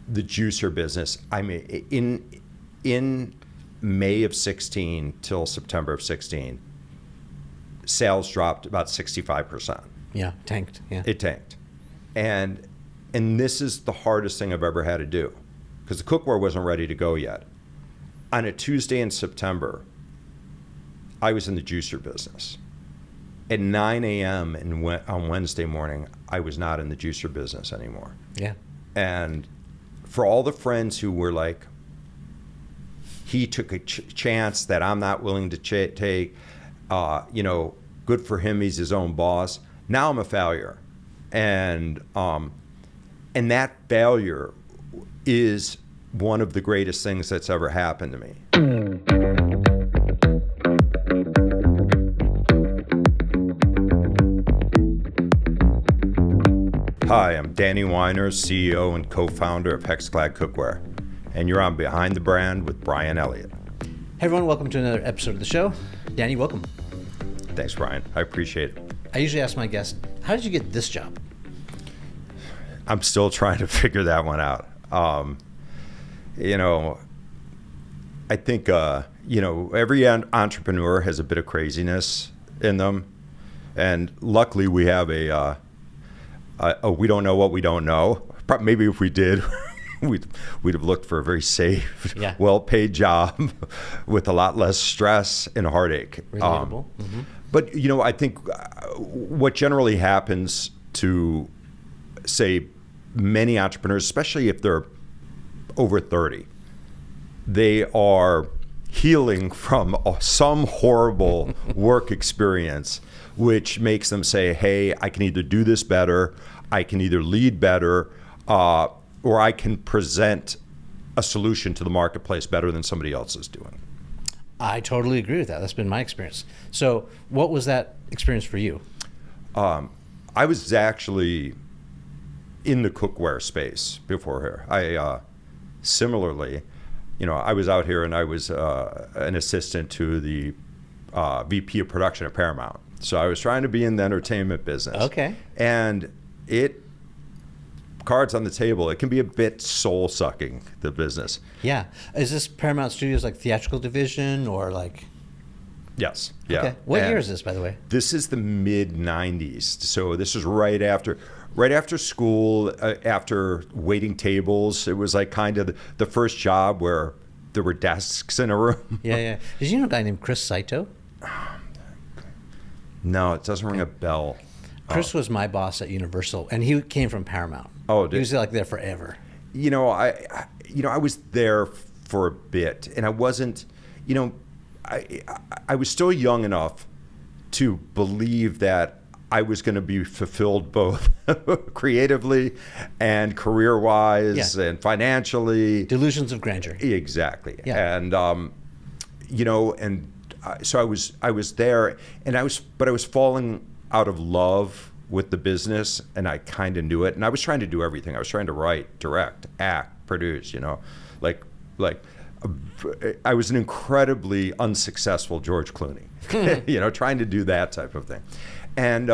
the juicer business, I mean, in May of 16 till September of 16, sales dropped about 65%. Yeah, tanked. Yeah, it tanked, and this is the hardest thing I've ever had to do, because the cookware wasn't ready to go yet. On a Tuesday in September, I was in the juicer business. At 9 a.m. on Wednesday morning, I was not in the juicer business anymore. Yeah, and for all the friends who were like, he took a chance that I'm not willing to take, good for him, he's his own boss. Now I'm a failure. And that failure is one of the greatest things that's ever happened to me. Hi, I'm Danny Winer, CEO and co-founder of HexClad Cookware, and you're on Behind the Brand with Brian Elliott. Hey everyone, welcome to another episode of the show. Danny, welcome. Thanks, Brian. I appreciate it. I usually ask my guests, how did you get this job? I'm still trying to figure that one out. I think, every entrepreneur has a bit of craziness in them. And luckily we have a we don't know what we don't know. Maybe if we did, we'd have looked for a very safe, well-paid job with a lot less stress and heartache. Relatable. But, I think what generally happens to, say, many entrepreneurs, especially if they're over 30, they are healing from some horrible work experience, which makes them say, hey, I can either do this better, I can either lead better, or I can present a solution to the marketplace better than somebody else is doing. I totally agree with that. That's been my experience. So what was that experience for you? I was actually in the cookware space before here. I similarly, I was out here and I was an assistant to the VP of production at Paramount. So I was trying to be in the entertainment business. Okay. And cards on the table, it can be a bit soul-sucking, the business. Yeah. Is this Paramount Studios like theatrical division or like? Yes. Yeah. Okay. What year is this, by the way? This is the mid-90s. So this is right after school, after waiting tables. It was like kind of the first job where there were desks in a room. Yeah. Did you know a guy named Chris Saito? No, it doesn't ring a bell. Chris was my boss at Universal, and he came from Paramount. Oh, he was like there forever. I was there for a bit, and I wasn't, I was still young enough to believe that I was going to be fulfilled both creatively and career-wise and financially. Delusions of grandeur. Exactly. Yeah. And so I was there, and I was falling out of love with the business, and I kind of knew it. And I was trying to do everything. I was trying to write, direct, act, produce. Like I was an incredibly unsuccessful George Clooney. Trying to do that type of thing. And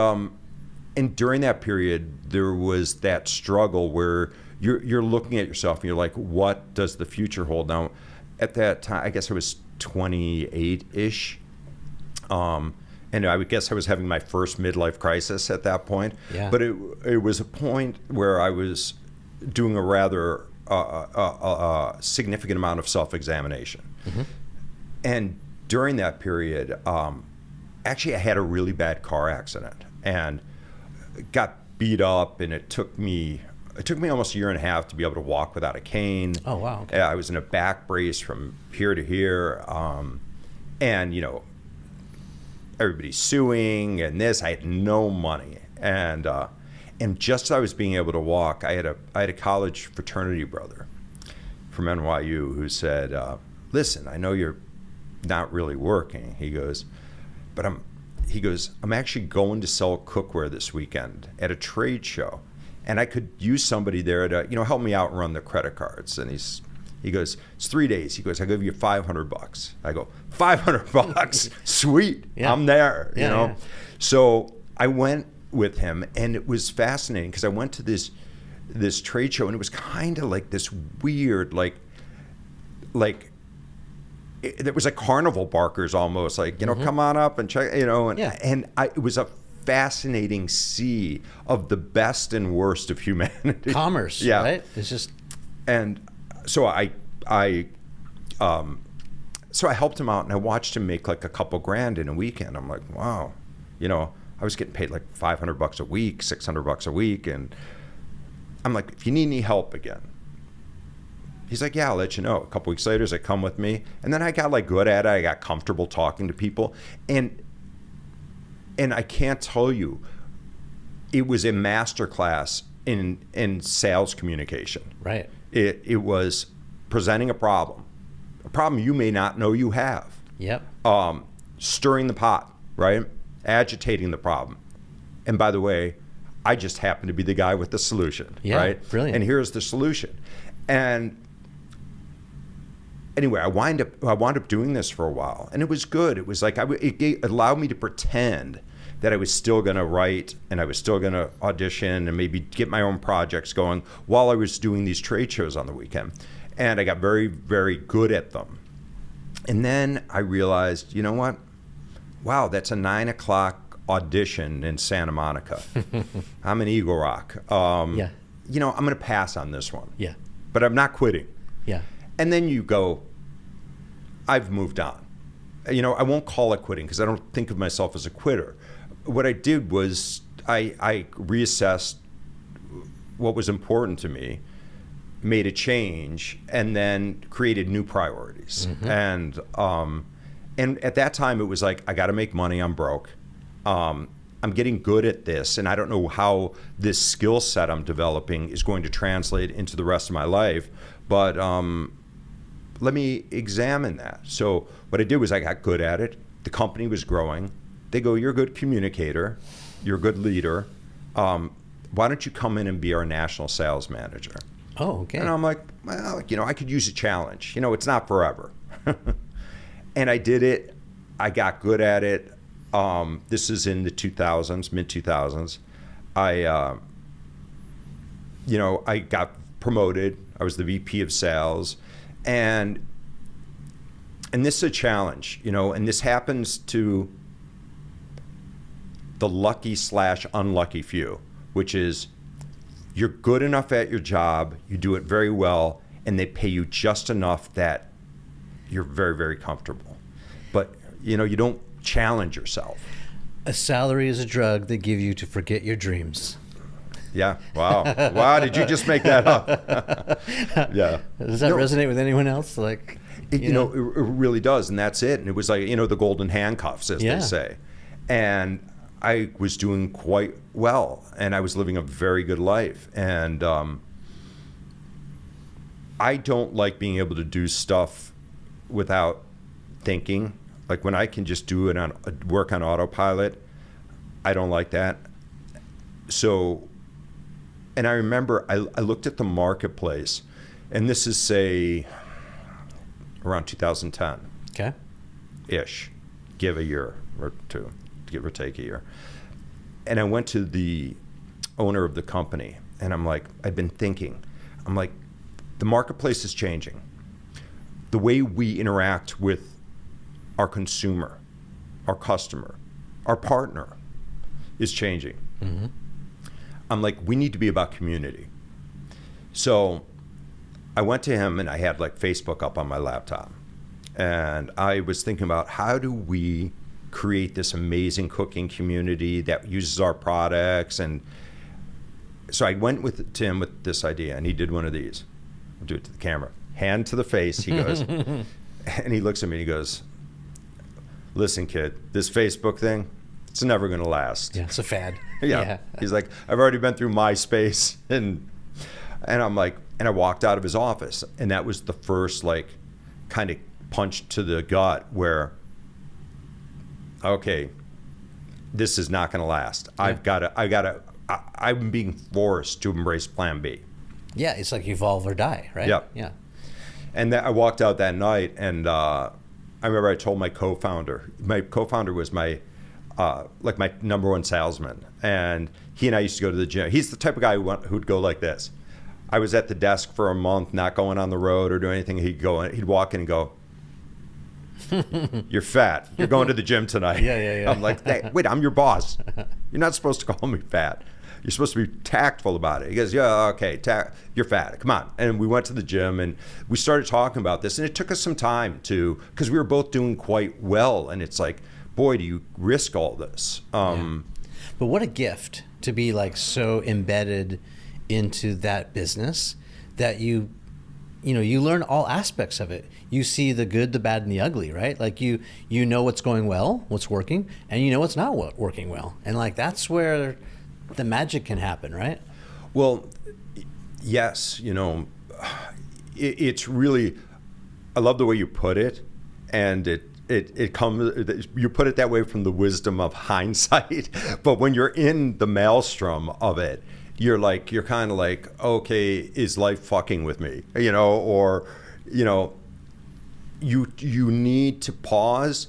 during that period, there was that struggle where you're looking at yourself and you're like, what does the future hold? Now, at that time, I guess I was 28-ish. And I would guess I was having my first midlife crisis at that point. Yeah. But it was a point where I was doing a rather significant amount of self-examination. Mm-hmm. And during that period, actually I had a really bad car accident and got beat up, and it took me almost a year and a half to be able to walk without a cane. Oh, wow. Okay. I was in a back brace from here to here. And, everybody's suing and this. I had no money. And just as I was being able to walk, I had a college fraternity brother from NYU who said, listen, I know you're not really working. He goes, I'm actually going to sell cookware this weekend at a trade show, and I could use somebody there to, help me out and run the credit cards. And he goes, it's 3 days. He goes, I'll give you $500. I go, $500? Sweet. Yeah. I'm there, Yeah. So I went with him, and it was fascinating because I went to this this trade show, and it was kind of like this weird, like it was like carnival barkers almost, like, come on up and check, it was a fascinating sea of the best and worst of humanity. Commerce, yeah. Right? It's just... And so I helped him out, and I watched him make like a couple grand in a weekend. I'm like, wow, I was getting paid like $500 a week, $600 a week, and I'm like, if you need any help again. He's like, yeah, I'll let you know. A couple weeks later, he's like, come with me. And then I got like good at it. I got comfortable talking to people. And I can't tell you, it was a masterclass in sales communication. Right. It was presenting a problem you may not know you have. Yep. Stirring the pot, right? Agitating the problem. And by the way, I just happen to be the guy with the solution, right? Brilliant. And here's the solution. And anyway, I wound up doing this for a while, and it was good. It was like it allowed me to pretend that I was still going to write, and I was still going to audition and maybe get my own projects going while I was doing these trade shows on the weekend. And I got very, very good at them. And then I realized, you know what? Wow, that's a 9 o'clock audition in Santa Monica. I'm an Eagle Rock. I'm going to pass on this one. Yeah. But I'm not quitting. Yeah. And then you go, I've moved on. I won't call it quitting because I don't think of myself as a quitter. What I did was I reassessed what was important to me, made a change, and then created new priorities. Mm-hmm. And at that time, it was like, I got to make money. I'm broke. I'm getting good at this, and I don't know how this skill set I'm developing is going to translate into the rest of my life. But let me examine that. So what I did was I got good at it. The company was growing. They go, you're a good communicator. You're a good leader. Why don't you come in and be our national sales manager? Oh, okay. And I'm like, well, I could use a challenge. It's not forever. And I did it. I got good at it. This is in the 2000s, mid 2000s. I got promoted. I was the VP of sales, and this is a challenge, and this happens to the lucky / unlucky few, which is you're good enough at your job, you do it very well, and they pay you just enough that you're very, very comfortable. But, you don't challenge yourself. A salary is a drug they give you to forget your dreams. Yeah. Wow. Wow. Did you just make that up? Yeah. Does that resonate with anyone else? Like, it really does. And that's it. And it was like, the golden handcuffs, as they say. And I was doing quite well, and I was living a very good life. And I don't like being able to do stuff without thinking. Like when I can just do it work on autopilot, I don't like that. So, and I remember I looked at the marketplace, and this is, say, around 2010. Okay. Ish. Give a year or two, give or take a year. And I went to the owner of the company, and I'm like, I've been thinking. I'm like, the marketplace is changing. The way we interact with our consumer, our customer, our partner is changing. Mm-hmm. I'm like, we need to be about community. So I went to him, and I had like Facebook up on my laptop. And I was thinking about, how do we create this amazing cooking community that uses our products? And so I went to him with this idea, and he did one of these. I'll do it to the camera. Hand to the face, he goes. And he looks at me and he goes, listen, kid, this Facebook thing, it's never going to last. Yeah, it's a fad. Yeah. He's like, I've already been through MySpace. And I'm like, and I walked out of his office. And that was the first, like, kind of punch to the gut where, okay, this is not going to last. Yeah. I'm being forced to embrace plan B. Yeah, it's like evolve or die, right? Yep. Yeah. And I walked out that night, and I remember I told my co-founder. My co-founder was my like my number one salesman. And he and I used to go to the gym. He's the type of guy who'd go like this. I was at the desk for a month, not going on the road or doing anything. He'd walk in and go, "You're fat. You're going to the gym tonight." Yeah. I'm like, "Hey, wait, I'm your boss. You're not supposed to call me fat. You're supposed to be tactful about it." He goes, "Yeah, okay, you're fat. Come on." And we went to the gym and we started talking about this. And it took us some time because we were both doing quite well. And it's like, boy, do you risk all this? But what a gift to be like so embedded into that business that you learn all aspects of it. You see the good, the bad, and the ugly, right? Like you know what's going well, what's working, and you know what's not working well. And like that's where the magic can happen, right? Well, yes, it's really, I love the way you put it, and it comes, you put it that way from the wisdom of hindsight, but when you're in the maelstrom of it, you're kind of like, okay, is life fucking with me? Or you need to pause,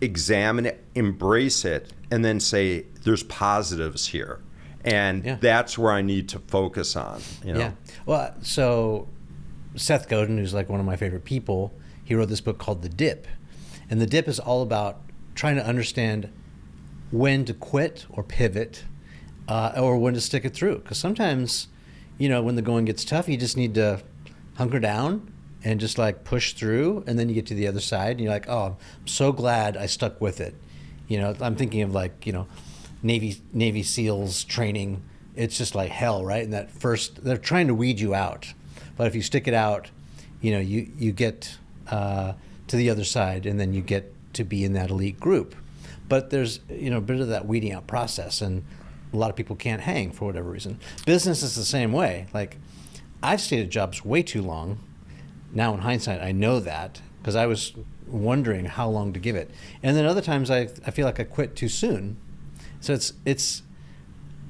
examine it, embrace it, and then say, there's positives here. And that's where I need to focus on, Yeah. Well, so Seth Godin, who's like one of my favorite people, he wrote this book called The Dip. And The Dip is all about trying to understand when to quit or pivot or when to stick it through. Because sometimes, when the going gets tough, you just need to hunker down and just like push through. And then you get to the other side and you're like, oh, I'm so glad I stuck with it. I'm thinking of like, Navy SEALs training. It's just like hell, right? And that first, they're trying to weed you out. But if you stick it out, you get to the other side and then you get to be in that elite group. But there's, a bit of that weeding out process, and a lot of people can't hang for whatever reason. Business is the same way. Like, I've stayed at jobs way too long. Now in hindsight, I know that because I was wondering how long to give it. And then other times I feel like I quit too soon. So it's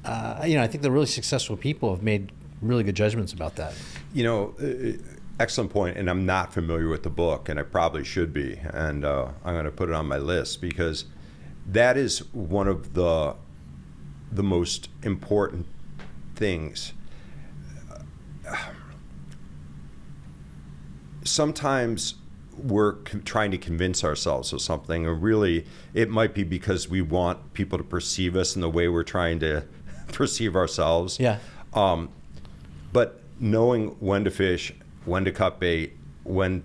I think the really successful people have made really good judgments about that. Excellent point. And I'm not familiar with the book, and I probably should be. And I'm going to put it on my list because that is one of the most important things. Sometimes we're trying to convince ourselves of something, or really it might be because we want people to perceive us in the way we're trying to perceive ourselves. Yeah. But knowing when to fish, when to cut bait, when,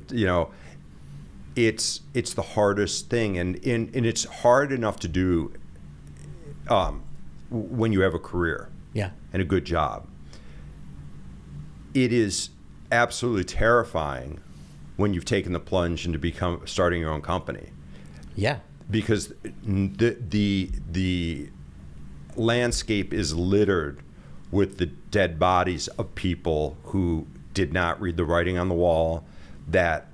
it's the hardest thing. And it's hard enough to do when you have a career and a good job. It is absolutely terrifying when you've taken the plunge into starting your own company. Yeah. Because the landscape is littered with the dead bodies of people who did not read the writing on the wall, that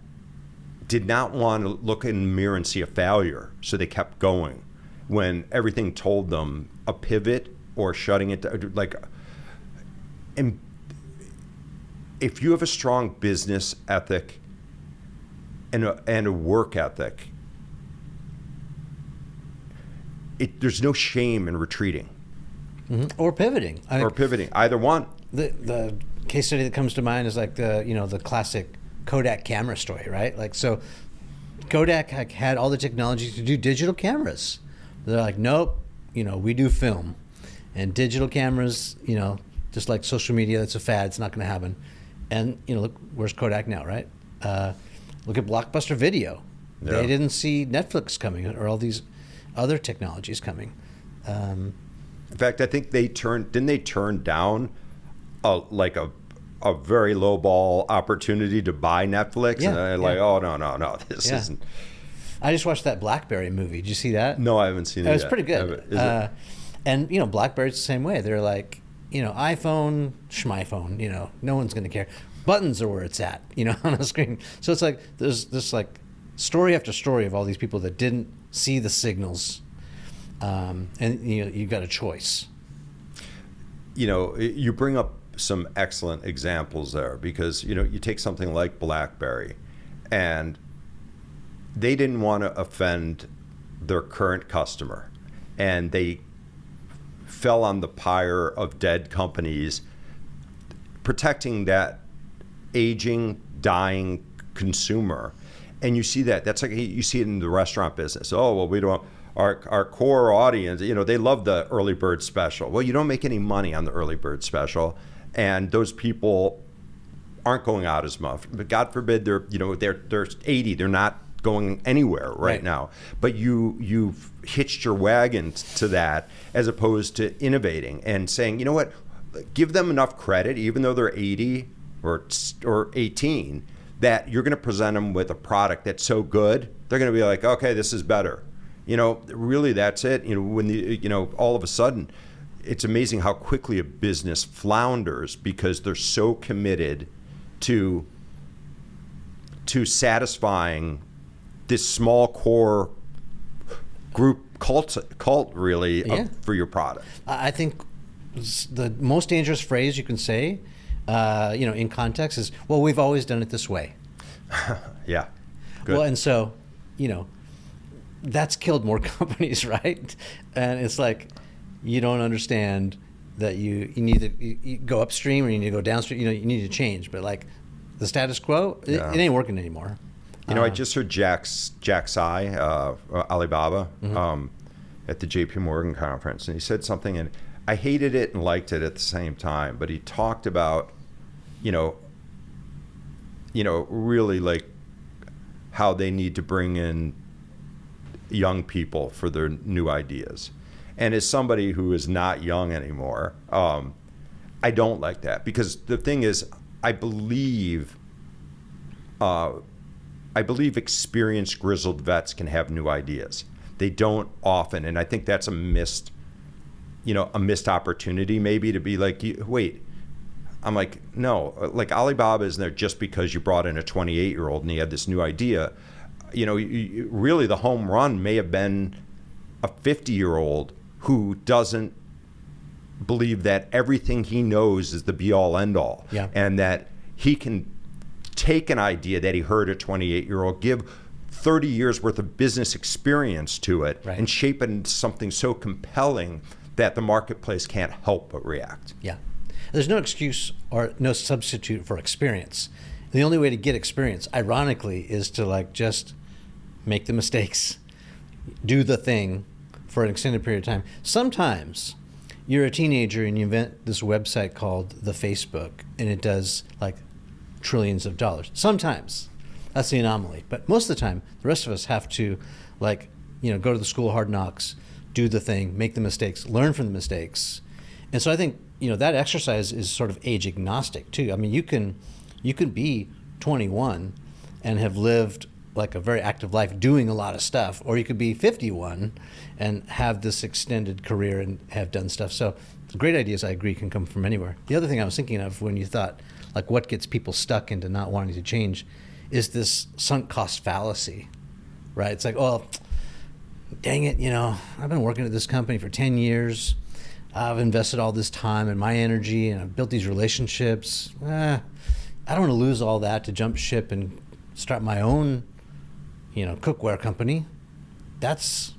did not want to look in the mirror and see a failure, so they kept going when everything told them a pivot or shutting it down. And if you have a strong business ethic and a work ethic, there's no shame in retreating. Mm-hmm. Or pivoting. Either one. The case study that comes to mind is like the classic Kodak camera story, right? Like, so Kodak had all the technology to do digital cameras. They're like, nope, we do film. And digital cameras, just like social media, that's a fad, it's not going to happen. And, look, where's Kodak now, right? Look at Blockbuster Video. Yeah. They didn't see Netflix coming or all these other technologies coming. In fact, I think didn't they turn down a very low ball opportunity to buy Netflix? Yeah, and they're like, oh, no, this isn't. I just watched that BlackBerry movie. Did you see that? No, I haven't seen it yet. It was pretty good. And, BlackBerry's the same way. They're like, iPhone, schmyphone, no one's going to care. Buttons are where it's at, on a screen. So it's like there's this like story after story of all these people that didn't see the signals. And, you got a choice. You bring up some excellent examples there because, you take something like BlackBerry, and they didn't want to offend their current customer. and they fell on the pyre of dead companies protecting that aging, dying consumer. And you see that. That's like you see it in the restaurant business. Oh, well, we don't. Our core audience, they love the early bird special. Well, you don't make any money on the early bird special, and those people aren't going out as much. But God forbid they're 80. They're not going anywhere right now. But you've hitched your wagon to that as opposed to innovating and saying, you know what, give them enough credit, even though they're 80 or 18, that you're going to present them with a product that's so good, they're going to be like, okay, this is better. Really, that's it. When all of a sudden, it's amazing how quickly a business flounders because they're so committed to satisfying this small core group cult really for your product. I think the most dangerous phrase you can say, in context is, well, we've always done it this way. Yeah. Good. Well, and so, that's killed more companies, right? And it's like, you don't understand that you need to go upstream or you need to go downstream. You need to change. But like the status quo, it ain't working anymore. I just heard Jack Tsai, Alibaba, at the JP Morgan conference, and he said something, and I hated it and liked it at the same time. But he talked about, really like how they need to bring in young people for their new ideas. And as somebody who is not young anymore, I don't like that, because the thing is, I believe experienced grizzled vets can have new ideas. They don't often, and I think that's a missed opportunity maybe to be like, wait. I'm like, no, like Alibaba isn't there just because you brought in a 28-year-old and he had this new idea. Really the home run may have been a 50-year-old who doesn't believe that everything he knows is the be-all, end-all. Yeah. And that he can take an idea that he heard a 28-year-old, give 30 years worth of business experience to it, right, and shape it into something so compelling that the marketplace can't help but react. Yeah. There's no excuse or no substitute for experience. The only way to get experience, ironically, is to just make the mistakes, do the thing for an extended period of time. Sometimes you're a teenager and you invent this website called the Facebook, and it does trillions of dollars. Sometimes that's the anomaly, but most of the time, the rest of us have to go to the school of hard knocks, do the thing, make the mistakes, learn from the mistakes. And so I think that exercise is sort of age agnostic too. I mean, you can be 21 and have lived a very active life doing a lot of stuff, or you could be 51 and have this extended career and have done stuff. So the great ideas, I agree, can come from anywhere. The other thing I was thinking of when you thought what gets people stuck into not wanting to change is this sunk cost fallacy, right? It's like, oh, dang it, I've been working at this company for 10 years. I've invested all this time and my energy, and I've built these relationships. I don't want to lose all that to jump ship and start my own, cookware company. That's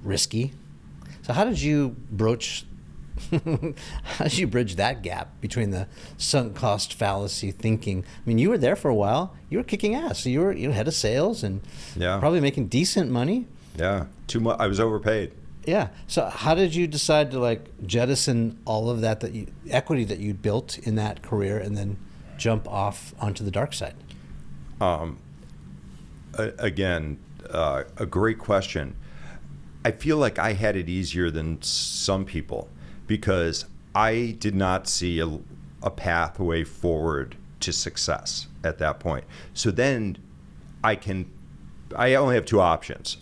risky. So how did you bridge that gap between the sunk cost fallacy thinking? I mean, you were there for a while. You were kicking ass. So you were head of sales and probably making decent money. Yeah, too much. I was overpaid. Yeah. So how did you decide to jettison all of that equity that you built in that career and then jump off onto the dark side? Again, a great question. I feel like I had it easier than some people because I did not see a pathway forward to success at that point. So then I only have two options.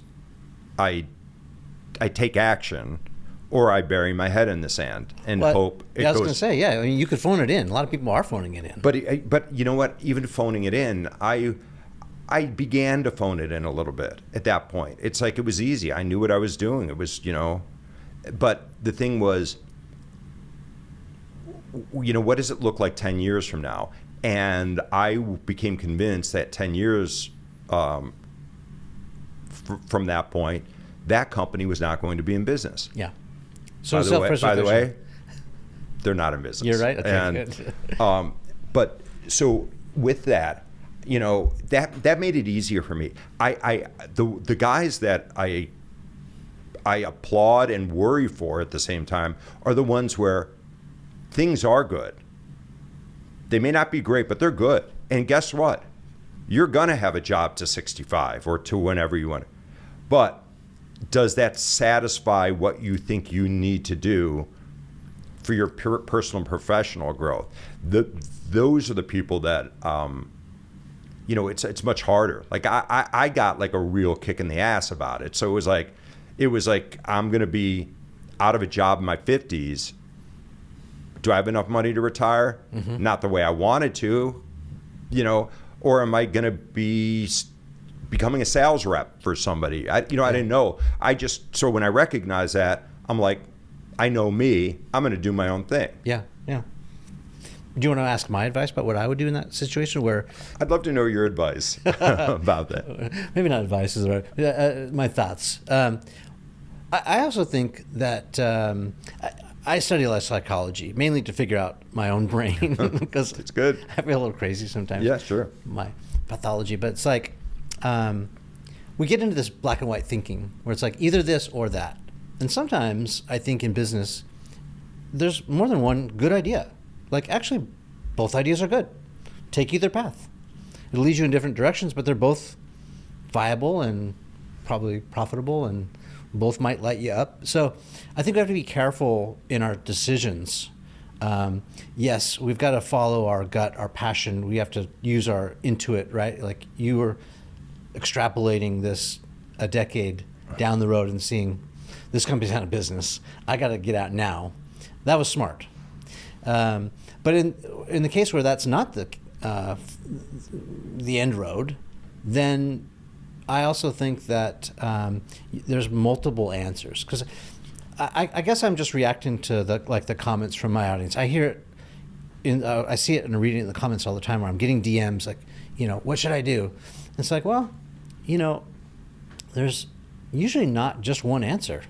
I take action, or I bury my head in the sand and hope it goes. I was going to say, I mean, you could phone it in. A lot of people are phoning it in. But you know what? Even phoning it in, I began to phone it in a little bit at that point. It's like it was easy. I knew what I was doing. It was, but the thing was, what does it look like 10 years from now? And I became convinced that 10 years from that point, that company was not going to be in business. Yeah. So By the self-preservation. way, they're not in business. You're right. Okay, and, good. but so with that, that made it easier for me. The guys that I applaud and worry for at the same time are the ones where things are good. They may not be great, but they're good. And guess what? You're going to have a job to 65 or to whenever you want it. But does that satisfy what you think you need to do for your personal and professional growth? Those are the people that, it's much harder. Like I got like a real kick in the ass about it. So it was like I'm going to be out of a job in my 50s. Do I have enough money to retire? Mm-hmm. Not the way I wanted to, or am I going to be becoming a sales rep for somebody? I didn't know. So when I recognize that, I'm like, I know me, I'm going to do my own thing. Yeah. Do you want to ask my advice about what I would do in that situation where? I'd love to know your advice about that. Maybe not advice, is right. My thoughts. I also think that I study a lot of psychology, mainly to figure out my own brain because it's good. I feel a little crazy sometimes. Yeah, sure. My pathology, but it's like we get into this black and white thinking where it's like either this or that. And sometimes I think in business, there's more than one good idea. Like actually, both ideas are good. Take either path. It leads you in different directions, but they're both viable and probably profitable, and both might light you up. So I think we have to be careful in our decisions. Yes, we've got to follow our gut, our passion. We have to use our intuit, right? Like you were extrapolating this a decade down the road and seeing this company's out of business. I got to get out now. That was smart. But in the case where that's not the end road, then I also think that there's multiple answers. Because I guess I'm just reacting to the comments from my audience. I hear it, I see it and reading it in the comments all the time where I'm getting DMs like, what should I do? And it's like, well, there's usually not just one answer.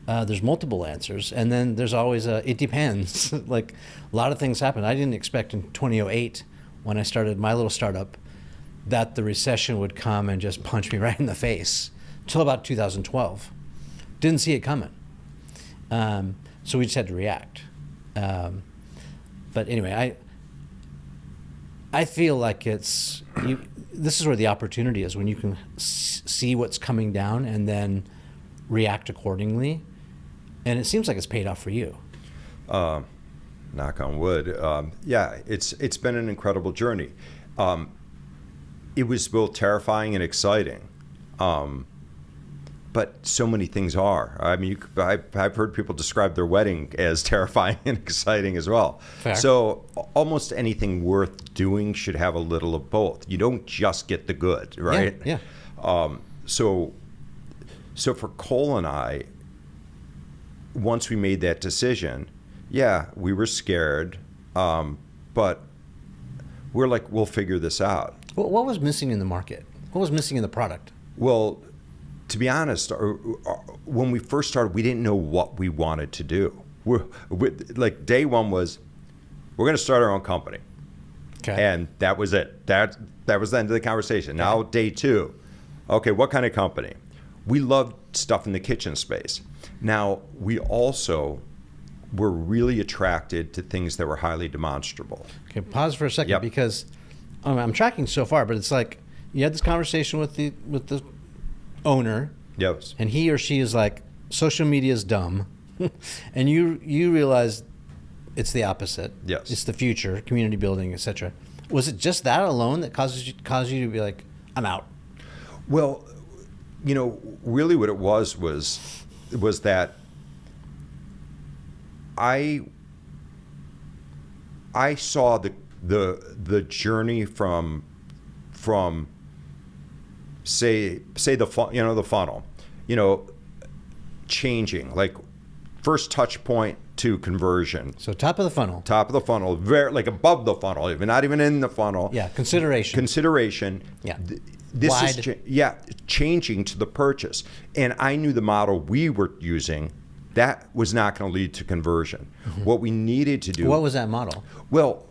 There's multiple answers, and then there's always it depends. Like a lot of things happen. I didn't expect in 2008 when I started my little startup that the recession would come and just punch me right in the face till about 2012. Didn't see it coming. So we just had to react. But anyway, I feel like this is where the opportunity is, when you can see what's coming down and then react accordingly. And it seems like it's paid off for you. Knock on wood. Yeah, it's been an incredible journey. It was both terrifying and exciting. But so many things are. I mean, I've heard people describe their wedding as terrifying and exciting as well. Fair. So almost anything worth doing should have a little of both. You don't just get the good, right? Yeah. So for Cole and I, once we made that decision, yeah, we were scared, but we're like, we'll figure this out. What was missing in the market? What was missing in the product? Well, to be honest, when we first started, we didn't know what we wanted to do. Like day one was, we're going to start our own company. Okay. And that was it. That was the end of the conversation. Okay. Now day two, okay, what kind of company? We loved stuff in the kitchen space. Now, we also were really attracted to things that were highly demonstrable. Okay, pause for a second, because I'm tracking so far, but it's like you had this conversation with the owner, yes, and he or she is like, social media is dumb, and you realize it's the opposite. Yes, it's the future, community building, etc. Was it just that alone that caused you to be like, I'm out? Well, really what it was that I saw the journey from say the funnel, changing, like first touch point to conversion. So top of the funnel, very like above the funnel, even not even in the funnel. Yeah, consideration. Yeah. changing to the purchase. And I knew the model we were using, that was not going to lead to conversion. What we needed to do. What was that model? Well,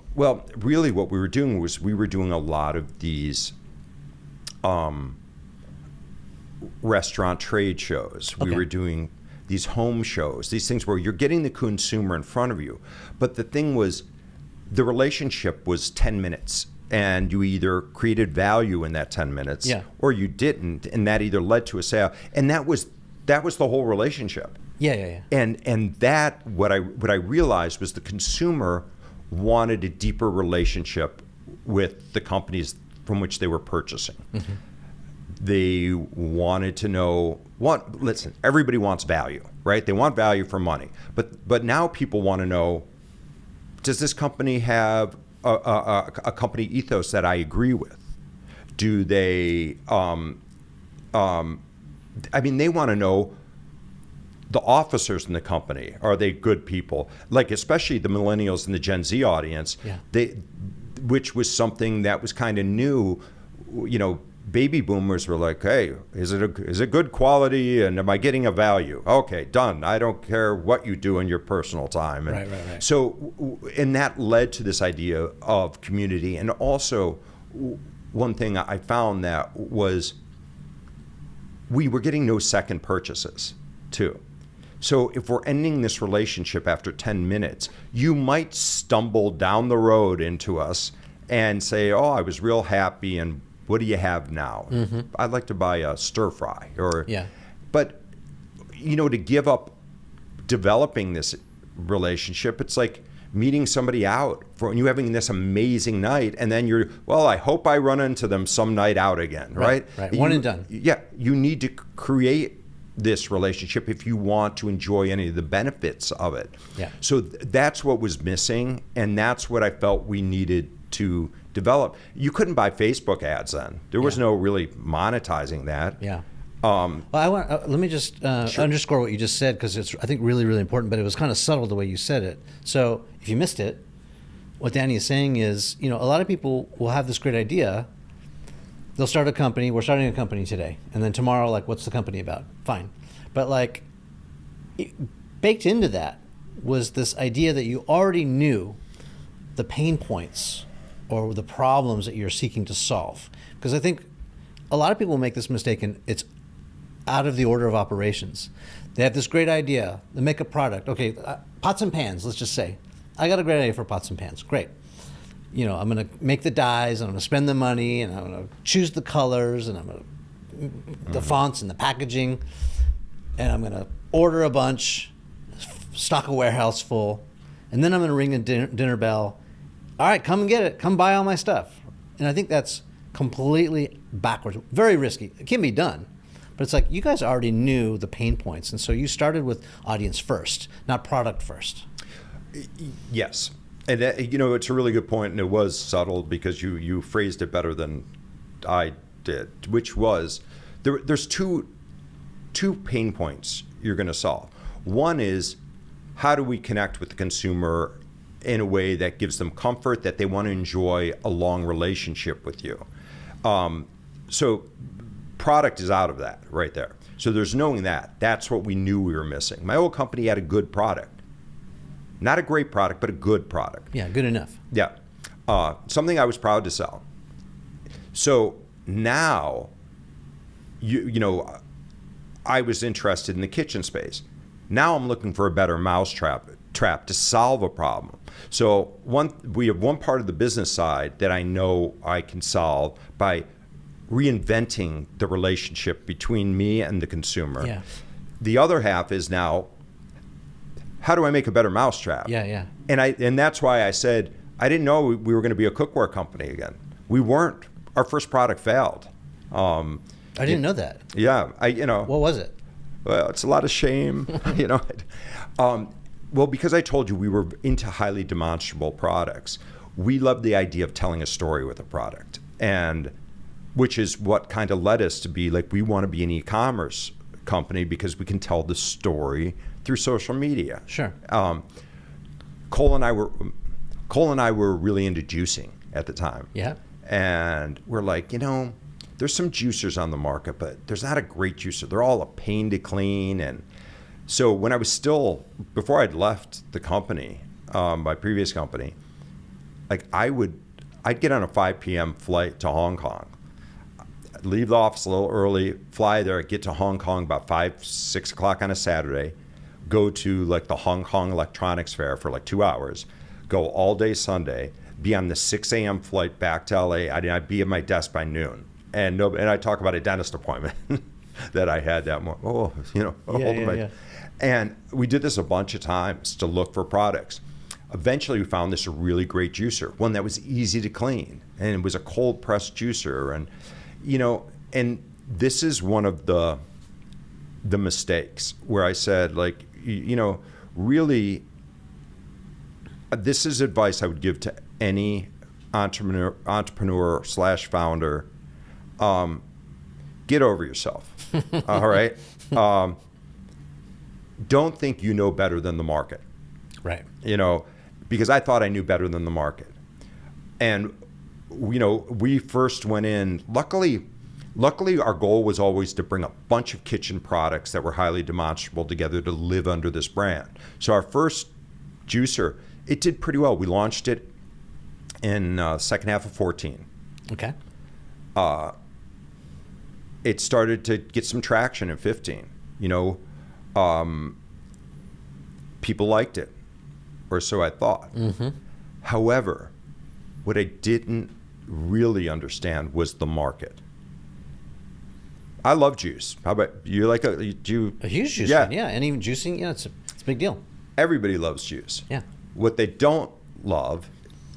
really what we were doing was we were doing a lot of these restaurant trade shows. We were doing these home shows, these things where you're getting the consumer in front of you. But the thing was, the relationship was 10 minutes. And you either created value in that 10 minutes or you didn't. And that either led to a sale. And that was the whole relationship. Yeah. And that, what I realized was the consumer wanted a deeper relationship with the companies from which they were purchasing. They wanted to know listen, everybody wants value, right? They want value for money. But now people want to know, does this company have a company ethos that I agree with? Do they, they want to know the officers in the company. Are they good people? Like, especially the millennials and the Gen Z audience, which was something that was kind of new. Baby boomers were like, hey, is it good quality, and am I getting a value? Okay, done. I don't care what you do in your personal time. And right. So, and that led to this idea of community. And also, one thing I found that was we were getting no second purchases too. So if we're ending this relationship after 10 minutes, you might stumble down the road into us and say, oh, I was real happy, and what do you have now? I'd like to buy a stir fry. But, to give up developing this relationship, it's like meeting somebody out and you having this amazing night, and then I hope I run into them some night out again, right? Right. One and done. Yeah. You need to create this relationship if you want to enjoy any of the benefits of it. Yeah. So that's what was missing, and that's what I felt we needed to develop. You couldn't buy Facebook ads then. There was no really monetizing that. Yeah. Let me just underscore what you just said, because it's, I think, really, really important, but it was kind of subtle the way you said it. So if you missed it, what Danny is saying is, a lot of people will have this great idea. They'll start a company. We're starting a company today. And then tomorrow, what's the company about? Fine. But baked into that was this idea that you already knew the pain points or the problems that you're seeking to solve. Because I think a lot of people make this mistake, and it's out of the order of operations. They have this great idea. They make a product. Okay, pots and pans, let's just say. I got a great idea for pots and pans. Great. I'm going to make the dyes, and I'm going to spend the money, and I'm going to choose the colors, and I'm going to the fonts and the packaging, and I'm going to order a bunch, stock a warehouse full, and then I'm going to ring a dinner bell. All right, come and get it. Come buy all my stuff. And I think that's completely backwards. Very risky. It can be done. But it's like, you guys already knew the pain points. And so you started with audience first, not product first. Yes. And it's a really good point, and it was subtle because you phrased it better than I did, which was there's two pain points you're going to solve. One is, how do we connect with the consumer in a way that gives them comfort, that they want to enjoy a long relationship with you? So product is out of that right there. So there's knowing that. That's what we knew we were missing. My old company had a good product. Not a great product, but a good product. Yeah, good enough. Yeah. Something I was proud to sell. So now, I was interested in the kitchen space. Now I'm looking for a better mousetrap to solve a problem. So we have one part of the business side that I know I can solve by reinventing the relationship between me and the consumer. Yeah. The other half is now, how do I make a better mousetrap? Yeah. And that's why I said I didn't know we were going to be a cookware company again. We weren't. Our first product failed. I didn't know that. Yeah. What was it? Well, it's a lot of shame. Well, because I told you we were into highly demonstrable products, we love the idea of telling a story with a product, and which is what kind of led us to be like, we want to be an e-commerce company because we can tell the story through social media. Sure. Cole and I were really into juicing at the time. Yeah. And we're like, there's some juicers on the market, but there's not a great juicer. They're all a pain to clean. And so when I was still, before I'd left the company, my previous company, like I'd get on a 5 p.m. flight to Hong Kong, leave the office a little early, fly there, get to Hong Kong about 5, 6 o'clock on a Saturday, go to like the Hong Kong Electronics Fair for like 2 hours, go all day Sunday, be on the 6 a.m. flight back to LA. I'd be at my desk by noon. And I talk about a dentist appointment that I had that morning. And we did this a bunch of times to look for products. Eventually, we found this really great juicer, one that was easy to clean, and it was a cold press juicer. And and this is one of the mistakes where I said, like, really, this is advice I would give to any entrepreneur / founder. Get over yourself. All right. Don't think you know better than the market. Right. Because I thought I knew better than the market. And, we first went in, luckily our goal was always to bring a bunch of kitchen products that were highly demonstrable together to live under this brand. So our first juicer, it did pretty well. We launched it in second half of 14. Okay. It started to get some traction in 15. People liked it, or so I thought. Mm-hmm. However, what I didn't really understand was the market. I love juice. How about you? Like a huge juice fan, yeah. And even juicing, it's a big deal. Everybody loves juice. Yeah. What they don't love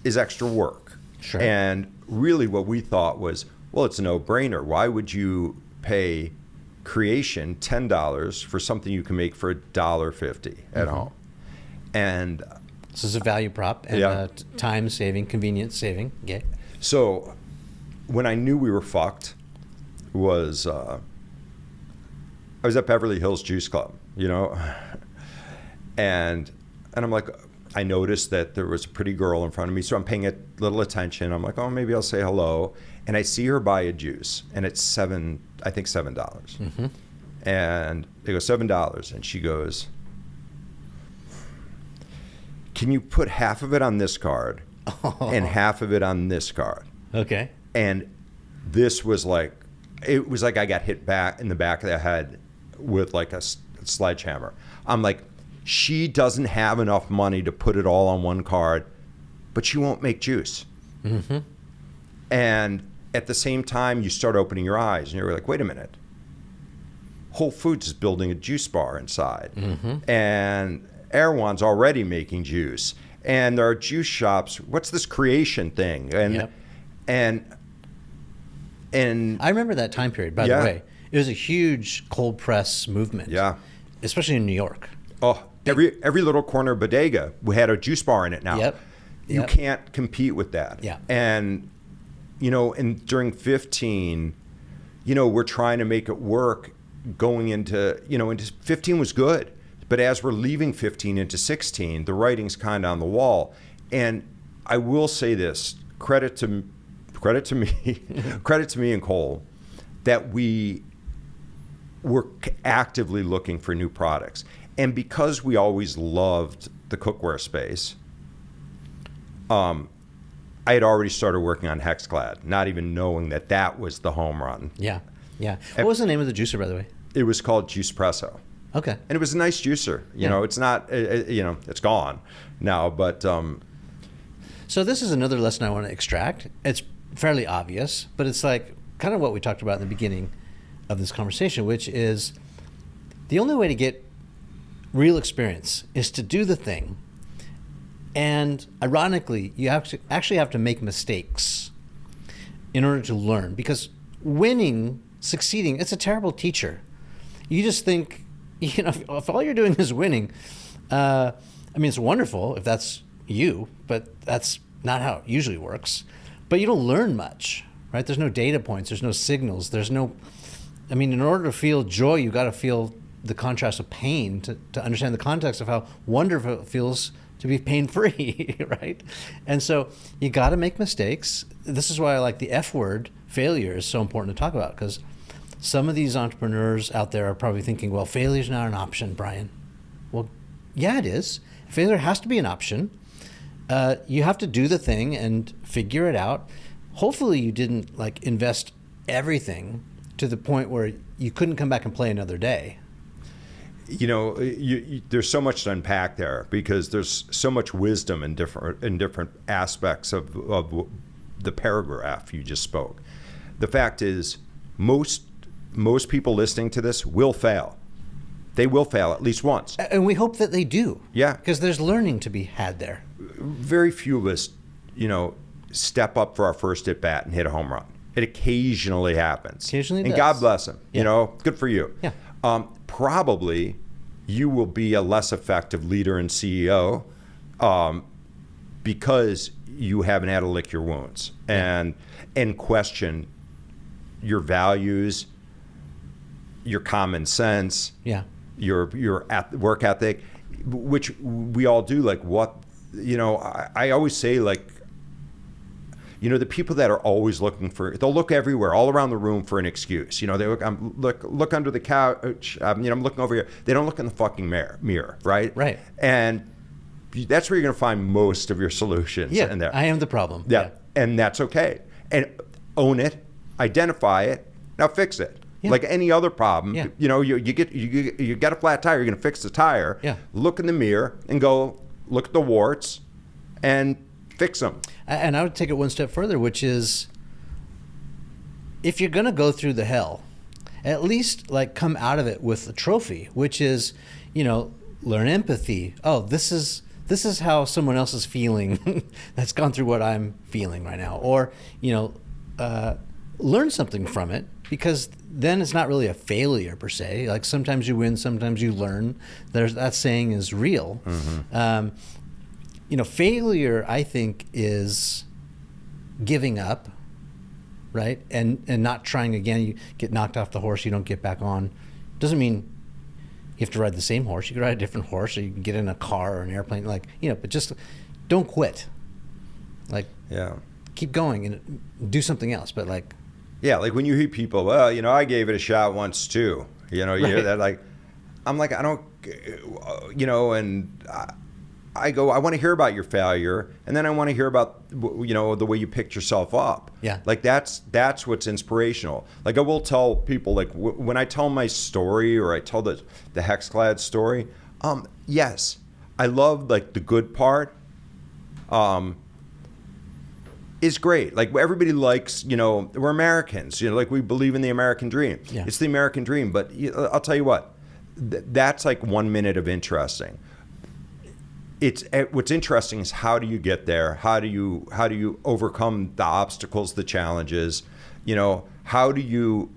is extra work. Sure. And really, what we thought was, well, it's a no-brainer. Why would you pay Creation $10 for something you can make for $1.50 at home? And this is a value prop and time saving, convenience saving. Yeah. So when I knew we were fucked was I was at Beverly Hills Juice Club, and I'm like, I noticed that there was a pretty girl in front of me, so I'm paying a little attention. I'm like, oh, maybe I'll say hello. And I see her buy a juice, and it's $7. Mm-hmm. And they go, $7. And she goes, can you put half of it on this card and half of it on this card? Okay. And this was like, it was like I got hit back in the back of the head with like a sledgehammer. I'm like, she doesn't have enough money to put it all on one card, but she won't make juice. Mm-hmm. And at the same time, you start opening your eyes and you're like, wait a minute. Whole Foods is building a juice bar inside. Mm-hmm. And Erewhon's already making juice. And there are juice shops. What's this Creation thing? And I remember that time period, by the way. It was a huge cold press movement. Yeah. Especially in New York. Oh, every little corner bodega had a juice bar in it now. Yep. You can't compete with that. Yeah. And and during 15, we're trying to make it work going into 15 was good. But as we're leaving 15 into 16, the writing's kind of on the wall. And I will say this, credit to me and Cole, that we were actively looking for new products. And because we always loved the cookware space, I had already started working on HexClad, not even knowing that was the home run. Yeah, yeah. What was the name of the juicer, by the way? It was called Juicepresso. Okay. And it was a nice juicer. It's not, it's gone now, but. So this is another lesson I want to extract. It's fairly obvious, but it's like kind of what we talked about in the beginning of this conversation, which is the only way to get real experience is to do the thing. And ironically, you actually have to make mistakes in order to learn, because winning, succeeding, it's a terrible teacher. You just think, if all you're doing is winning, it's wonderful if that's you, but that's not how it usually works. But you don't learn much, right? There's no data points, there's no signals, in order to feel joy, you got to feel the contrast of pain to understand the context of how wonderful it feels to be pain-free, right? And so you got to make mistakes. This is why I like the F word, failure is so important to talk about, because some of these entrepreneurs out there are probably thinking, well, failure is not an option, Brian. Well, yeah, it is. Failure has to be an option. You have to do the thing and figure it out. Hopefully you didn't like invest everything to the point where you couldn't come back and play another day. You know, there's so much to unpack there, because there's so much wisdom in different aspects of the paragraph you just spoke. The fact is, most people listening to this will fail. They will fail at least once. And we hope that they do. Yeah. Because there's learning to be had there. Very few of us, you know, step up for our first at bat and hit a home run. It occasionally happens. Occasionally and does. God bless them. Yeah. You know, good for you. Yeah. Probably you will be a less effective leader and CEO because you haven't had to lick your wounds and question your values, your common sense, your work ethic, which we all do. Like, what, you know, I always say, like, you know, the people that are always looking for, they'll look everywhere, all around the room for an excuse. You know, they look under the couch. You know, I'm looking over here. They don't look in the fucking mirror, right? Right. And that's where you're going to find most of your solutions. Yeah, in there. I am the problem. Yeah, and that's okay. And own it, identify it, now fix it. Yeah. Like any other problem, Yeah. you know, you get a flat tire, you're going to fix the tire. Yeah. Look in the mirror and go look at the warts and fix them. And I would take it one step further, which is, if you're going to go through the hell, at least like come out of it with a trophy, which is, you know, learn empathy. Oh, this is how someone else is feeling that's gone through what I'm feeling right now. Or, you know, learn something from it, because then it's not really a failure per se. Like, sometimes you win, sometimes you learn. That saying is real. Mm-hmm. You know, failure, I think, is giving up, right? And not trying again. You get knocked off the horse, you don't get back on. Doesn't mean you have to ride the same horse. You can ride a different horse, or you can get in a car or an airplane, like, you know, but just don't quit. Like, yeah, keep going and do something else. But like, yeah, like when you hear people, well, you know, I gave it a shot once too. You know, you hear that, like, I'm like, I don't, you know, and I go, I want to hear about your failure, and then I want to hear about, you know, the way you picked yourself up. Yeah. Like, that's what's inspirational. Like, I will tell people, like, when I tell my story, or I tell the HexClad story, yes, I love, like, the good part is great. Like, everybody likes, you know, we're Americans, you know, like, we believe in the American dream. Yeah. It's the American dream, but I'll tell you what, that's like 1 minute of interesting. What's interesting is, how do you get there? How do you overcome the obstacles, the challenges? You know, how do you,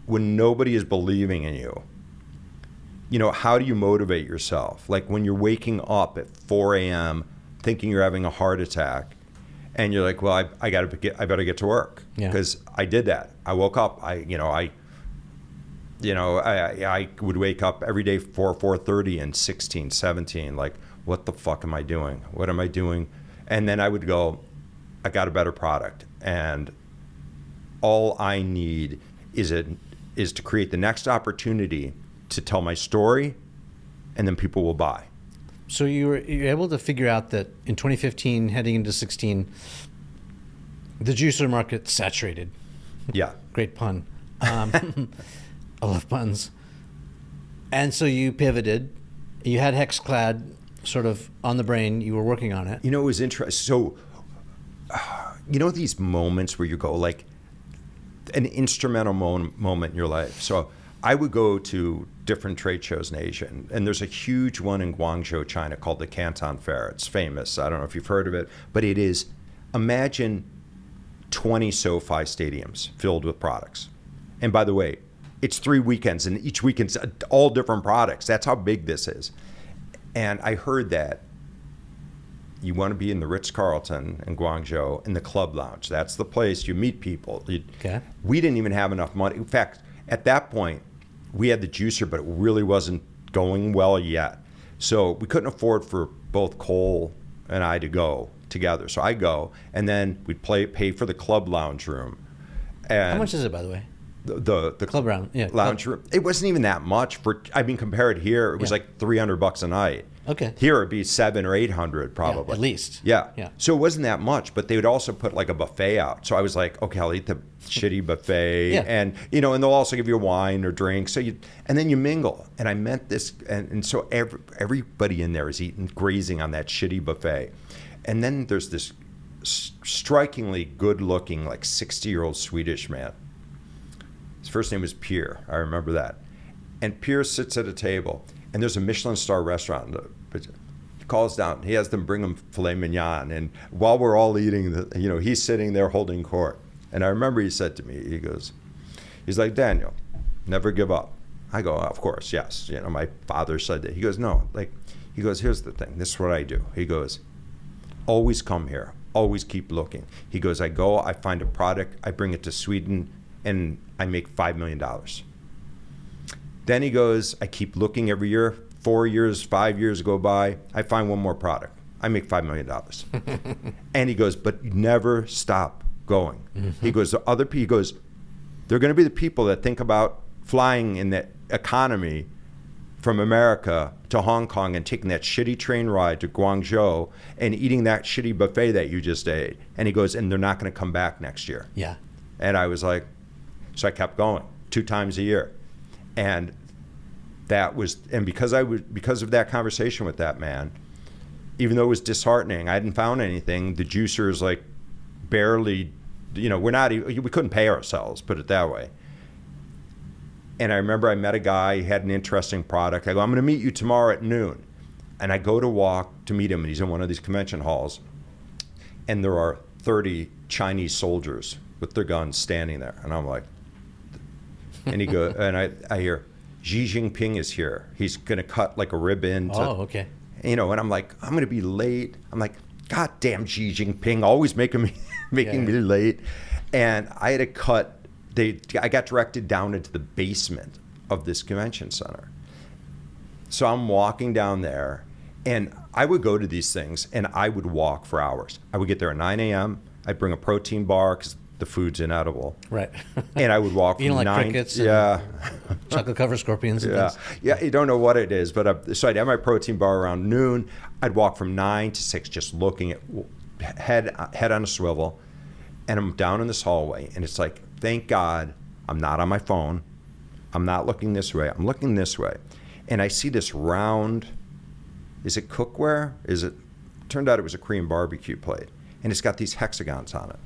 when nobody is believing in you, you know, how do you motivate yourself? Like, when you're waking up at 4 a.m. thinking you're having a heart attack, and you're like, well, I better get to work, because I did that. I woke up. I would wake up every day 4:30 and 16, 17, like, what the fuck am I doing? What am I doing? And then I would go, I got a better product, and all I need is to create the next opportunity to tell my story, and then people will buy. So you're able to figure out that in 2015, heading into 16, the juicer market saturated. Yeah. Great pun. I love puns. And so you pivoted. You had HexClad sort of on the brain. You were working on it. You know, it was interesting. So, you know, these moments where you go, like, an instrumental moment in your life. So I would go to different trade shows in Asia, and there's a huge one in Guangzhou, China, called the Canton Fair. It's famous. I don't know if you've heard of it, but it is, imagine 20 SoFi stadiums filled with products. And by the way, it's 3 weekends, and each weekend's all different products. That's how big this is. And I heard that you want to be in the Ritz-Carlton in Guangzhou, in the club lounge. That's the place you meet people. Okay. We didn't even have enough money. In fact, at that point, we had the juicer, but it really wasn't going well yet. So we couldn't afford for both Cole and I to go together. So I go, and then we'd pay for the club lounge room. And How much is it, by the way? The Club round, yeah. lounge room. It wasn't even that much compared here, it was like $300 a night. Okay. Here it'd be $700 or $800 probably. Yeah, at least. Yeah. Yeah. So it wasn't that much, but they would also put like a buffet out. So I was like, okay, I'll eat the shitty buffet, Yeah. and and they'll also give you wine or drink. So and then you mingle. And I meant this, and so everybody in there is grazing on that shitty buffet, and then there's this strikingly good-looking, like 60-year-old Swedish man. His first name was Pierre. I remember that. And Pierre sits at a table, and there's a Michelin star restaurant. He calls down. He has them bring him filet mignon. And while we're all eating, he's sitting there holding court. And I remember he said to me, he's like, Daniel, never give up. I go, of course, yes. My father said that. He goes, no. Here's the thing. This is what I do. He goes, always come here. Always keep looking. He goes, I find a product, I bring it to Sweden, and I make $5 million. Then he goes, I keep looking every year. 4 years, 5 years go by. I find one more product. I make $5 million. And he goes, but never stop going. Mm-hmm. He goes, there are going to be the people that think about flying in the economy from America to Hong Kong and taking that shitty train ride to Guangzhou and eating that shitty buffet that you just ate. And he goes, and they're not going to come back next year. Yeah. And I was like, so I kept going 2 times a year. And because of that conversation with that man, even though it was disheartening, I hadn't found anything. The juicers like barely, we couldn't pay ourselves, put it that way. And I remember I met a guy, he had an interesting product. I go, I'm going to meet you tomorrow at noon. And I go to walk to meet him, and he's in one of these convention halls. And there are 30 Chinese soldiers with their guns standing there. And I'm like, and he goes, and I hear, Xi Jinping is here. He's going to cut like a ribbon. Oh, okay. And I'm like, I'm going to be late. I'm like, God damn Xi Jinping, always making me late. And I had to cut. I got directed down into the basement of this convention center. So I'm walking down there, and I would go to these things, and I would walk for hours. I would get there at 9 a.m. I'd bring a protein bar because the food's inedible. Right. And I would walk from 9. Crickets yeah. Chocolate covered scorpions and things. Yeah, you don't know what it is. But so I'd have my protein bar around noon. I'd walk from 9 to 6 just looking at head on a swivel. And I'm down in this hallway, and it's like, thank God I'm not on my phone. I'm not looking this way. I'm looking this way. And I see this round, is it cookware? Turned out it was a Korean barbecue plate. And it's got these hexagons on it.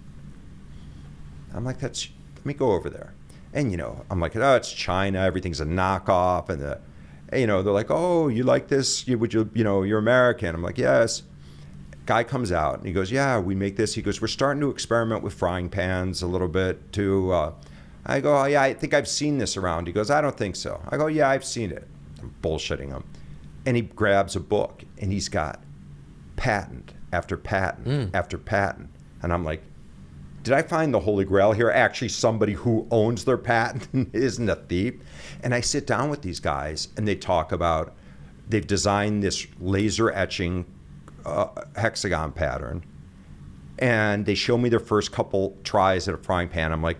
I'm like, let me go over there. And, I'm like, oh, it's China. Everything's a knockoff. And, they're like, oh, you like this? You're American. I'm like, yes. Guy comes out and he goes, yeah, we make this. He goes, we're starting to experiment with frying pans a little bit too. I go, oh, yeah, I think I've seen this around. He goes, I don't think so. I go, yeah, I've seen it. I'm bullshitting him. And he grabs a book, and he's got patent after patent after patent. And I'm like, did I find the Holy Grail here? Actually, somebody who owns their patent isn't a thief. And I sit down with these guys, and they talk about, they've designed this laser etching hexagon pattern, and they show me their first couple tries at a frying pan. I'm like,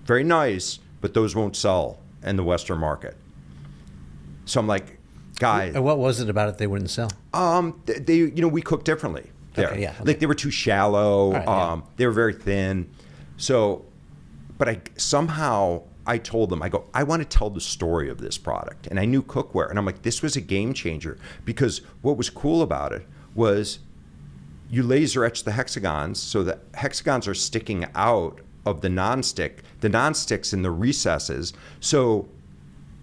very nice, but those won't sell in the Western market. So I'm like, guys, And what was it about it they wouldn't sell? We cook differently there. Okay, yeah, okay. Like they were too shallow. Right, yeah. They were very thin. So, but I told them, I go, I want to tell the story of this product. And I knew cookware, and I'm like, this was a game changer, because what was cool about it was you laser etch the hexagons, so the hexagons are sticking out of the nonstick. The nonstick's in the recesses. So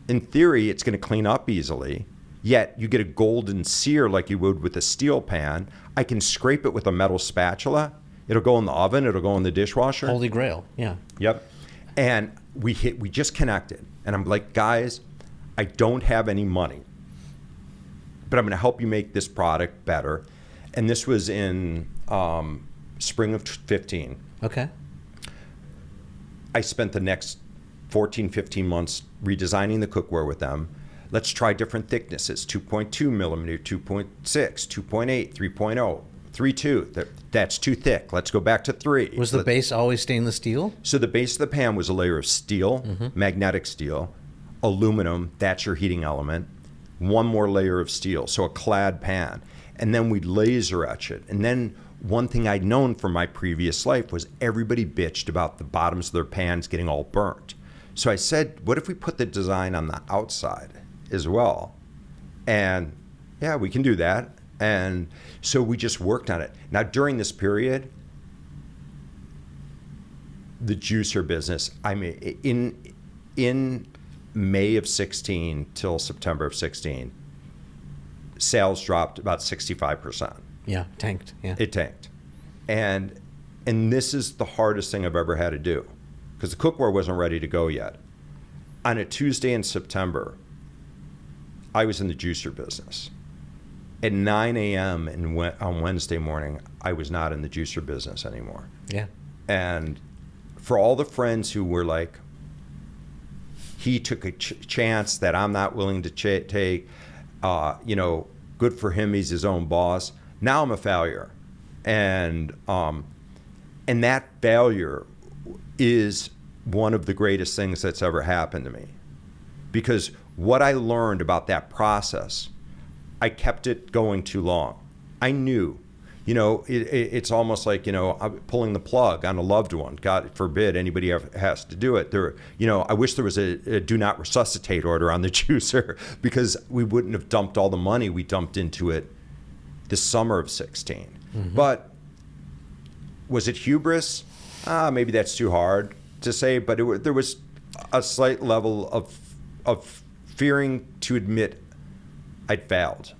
in theory, it's going to clean up easily, yet you get a golden sear like you would with a steel pan. I can scrape it with a metal spatula. It'll go in the oven. It'll go in the dishwasher. Holy Grail, yeah. Yep. And we just connected. And I'm like, guys, I don't have any money, but I'm going to help you make this product better. And this was in spring of 15. Okay. I spent the next 14, 15 months redesigning the cookware with them. Let's try different thicknesses, 2.2 millimeter, 2.6, 2.8, 3.0, 3.2. That's too thick. Let's go back to 3. Was the base always stainless steel? So the base of the pan was a layer of steel, magnetic steel, aluminum, that's your heating element, one more layer of steel, so a clad pan. And then we'd laser etch it. And then one thing I'd known from my previous life was everybody bitched about the bottoms of their pans getting all burnt. So I said, what if we put the design on the outside as well? And yeah, we can do that. And so we just worked on it. Now, during this period, the juicer business, I mean, in May of 16 till September of 16, sales dropped about 65%. Yeah, tanked. Yeah, it tanked, and this is the hardest thing I've ever had to do, because the cookware wasn't ready to go yet. On a Tuesday in September, I was in the juicer business. At 9 a.m. on Wednesday morning, I was not in the juicer business anymore. Yeah, and for all the friends who were like, he took a chance that I'm not willing to take, good for him, he's his own boss. Now I'm a failure. And that failure is one of the greatest things that's ever happened to me. Because what I learned about that process, I kept it going too long. I knew. It's almost like, pulling the plug on a loved one. God forbid anybody ever has to do it. I wish there was a do not resuscitate order on the juicer, because we wouldn't have dumped all the money we dumped into it the summer of 16. Mm-hmm. But was it hubris? Maybe that's too hard to say, but there was a slight level of fearing to admit I'd failed.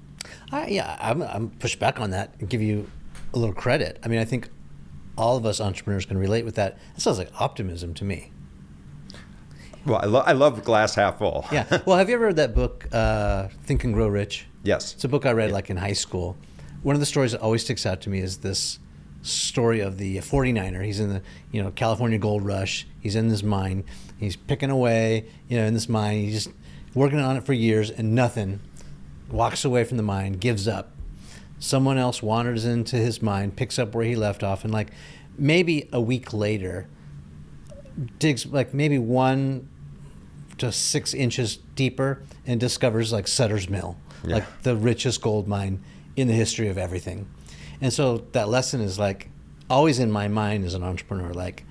I'm push back on that and give you a little credit. I mean, I think all of us entrepreneurs can relate with that. It sounds like optimism to me. Well, I love glass half full. Yeah. Well, have you ever read that book, Think and Grow Rich? Yes. It's a book I read like in high school. One of the stories that always sticks out to me is this story of the 49er. He's in the California gold rush. He's in this mine. He's picking away in this mine. He's just working on it for years and nothing. Walks away from the mine, gives up. Someone else wanders into his mine, picks up where he left off, and like maybe a week later digs like maybe 1 to 6 inches deeper and discovers like Sutter's Mill, like the richest gold mine in the history of everything. And so that lesson is like always in my mind as an entrepreneur, like,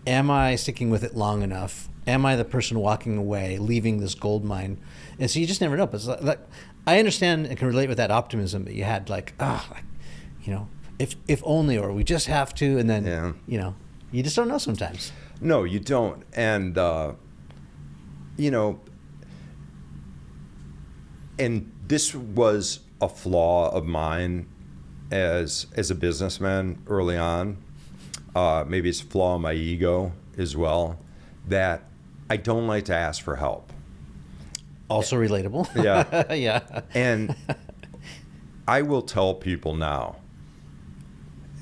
am I sticking with it long enough? Am I the person walking away, leaving this gold mine? And so you just never know. But it's like I understand and can relate with that optimism that you had, if only, or we just have to, and then, you just don't know sometimes. No, you don't. And, and this was a flaw of mine as a businessman early on. Maybe it's a flaw in my ego as well, that I don't like to ask for help. Also relatable. Yeah. Yeah. And I will tell people now,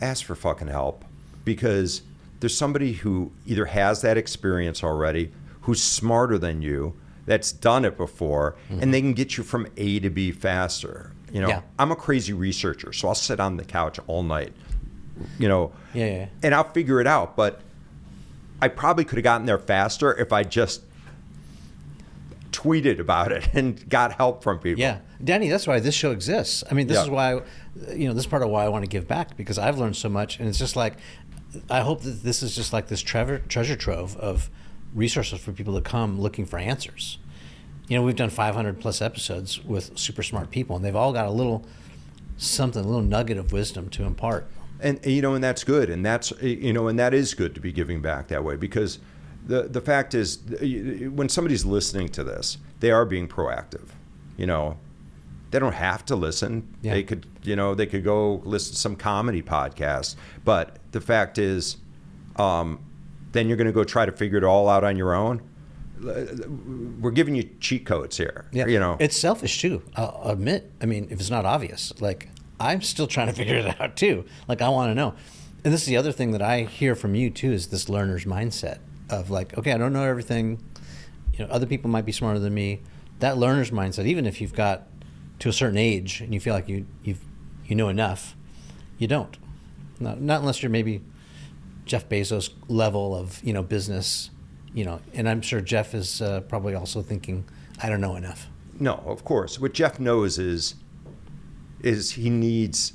ask for fucking help, because there's somebody who either has that experience already, who's smarter than you, that's done it before, and they can get you from A to B faster. I'm a crazy researcher, so I'll sit on the couch all night, and I'll figure it out. But I probably could have gotten there faster if I just tweeted about it and got help from people. Yeah. Danny, that's why this show exists. I mean, this is why, this is part of why I want to give back, because I've learned so much. And it's just like, I hope that this is just like this treasure trove of resources for people to come looking for answers. We've done 500 plus episodes with super smart people, and they've all got a little nugget of wisdom to impart. And and that's good. And that's, and that is good to be giving back that way, because the fact is, when somebody's listening to this, they are being proactive. They don't have to listen. Yeah. They could go listen to some comedy podcast. But the fact is, then you're going to go try to figure it all out on your own. We're giving you cheat codes here. Yeah. It's selfish too. I'll admit. I mean, if it's not obvious, like I'm still trying to figure it out too. Like I want to know. And this is the other thing that I hear from you too, is this learner's mindset of like, okay, I don't know everything. Other people might be smarter than me. That learner's mindset, even if you've got to a certain age and you feel like you know enough, You don't. Not unless you're maybe Jeff Bezos level of, business, and I'm sure Jeff is probably also thinking, I don't know enough. No, of course. What Jeff knows is he needs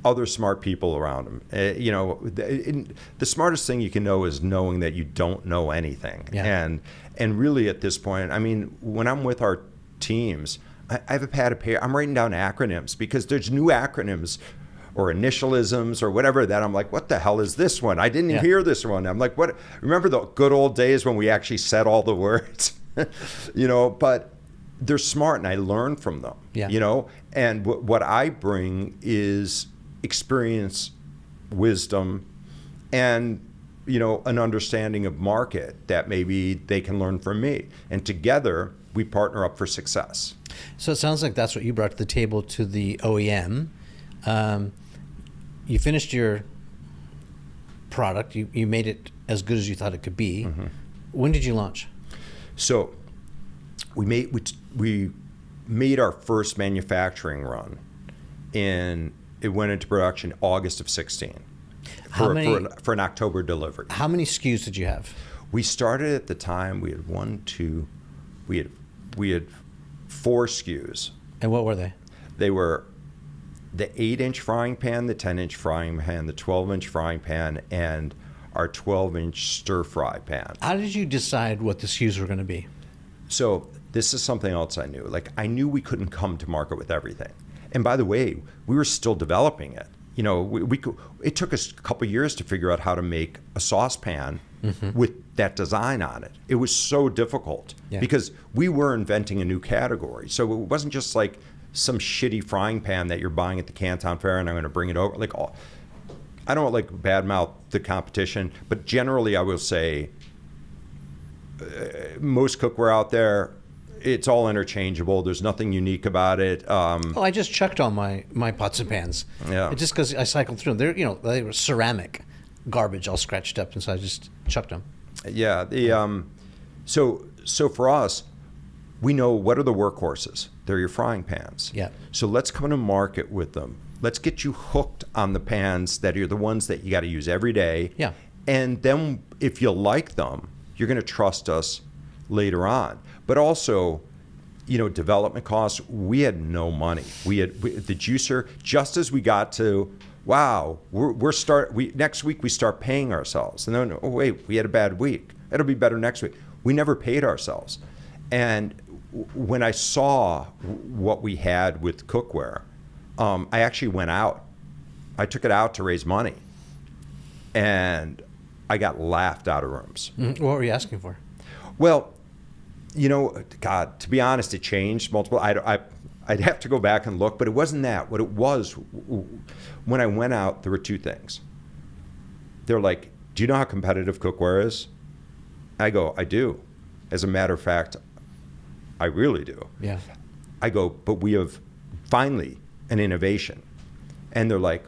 other smart people around him. The smartest thing you can know is knowing that you don't know anything. Yeah. And really at this point, I mean, when I'm with our teams, I have a pad of paper. I'm writing down acronyms because there's new acronyms or initialisms or whatever that I'm like, what the hell is this one? I didn't hear this one. I'm like, what? Remember the good old days when we actually said all the words? But they're smart and I learn from them. Yeah. And what I bring is experience, wisdom, and an understanding of market that maybe they can learn from me. And together we partner up for success. So it sounds like that's what you brought to the table to the OEM. You finished your product. You made it as good as you thought it could be. Mm-hmm. When did you launch? So we made our first manufacturing run it went into production August of 16 for an October delivery. How many SKUs did you have? We started at the time, we had we had 4 SKUs. And what were they? They were the 8-inch frying pan, the 10-inch frying pan, the 12-inch frying pan, and our 12-inch stir-fry pan. How did you decide what the SKUs were going to be? So this is something else I knew. Like, I knew we couldn't come to market with everything. And by the way, we were still developing it. It took us a couple years to figure out how to make a saucepan with that design on it. It was so difficult because we were inventing a new category. So it wasn't just like some shitty frying pan that you're buying at the Canton Fair and I'm going to bring it over. I don't badmouth the competition, but generally I will say most cookware out there, it's all interchangeable. There's nothing unique about it. I just chucked all my pots and pans. Yeah. It's just because I cycled through them. They were ceramic garbage all scratched up, and so I just chucked them. Yeah. So for us, we know what are the workhorses. They're your frying pans. Yeah. So let's come to market with them. Let's get you hooked on the pans that are the ones that you got to use every day. Yeah. And then if you like them, you're going to trust us later on. But also, development costs, we had no money. The juicer, just as we got to, wow, next week we start paying ourselves. And then, oh wait, we had a bad week. It'll be better next week. We never paid ourselves. And when I saw what we had with cookware, I actually went out. I took it out to raise money. And I got laughed out of rooms. What were you asking for? Well, God, to be honest, it changed multiple. I'd have to go back and look, but it wasn't that. What it was, when I went out, there were 2 things. They're like, do you know how competitive cookware is? I go, I do. As a matter of fact, I really do. Yeah. I go, but we have finally an innovation. And they're like,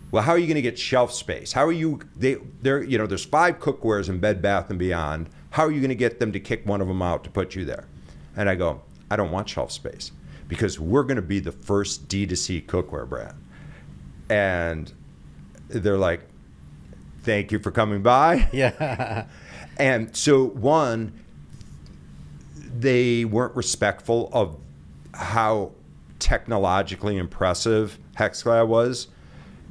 well, how are you going to get shelf space? How are you, there's 5 cookwares in Bed Bath & Beyond. How are you going to get them to kick one of them out to put you there? And I go, I don't want shelf space because we're going to be the first D2C cookware brand. And they're like, thank you for coming by. Yeah. And so, one, they weren't respectful of how technologically impressive HexClad was.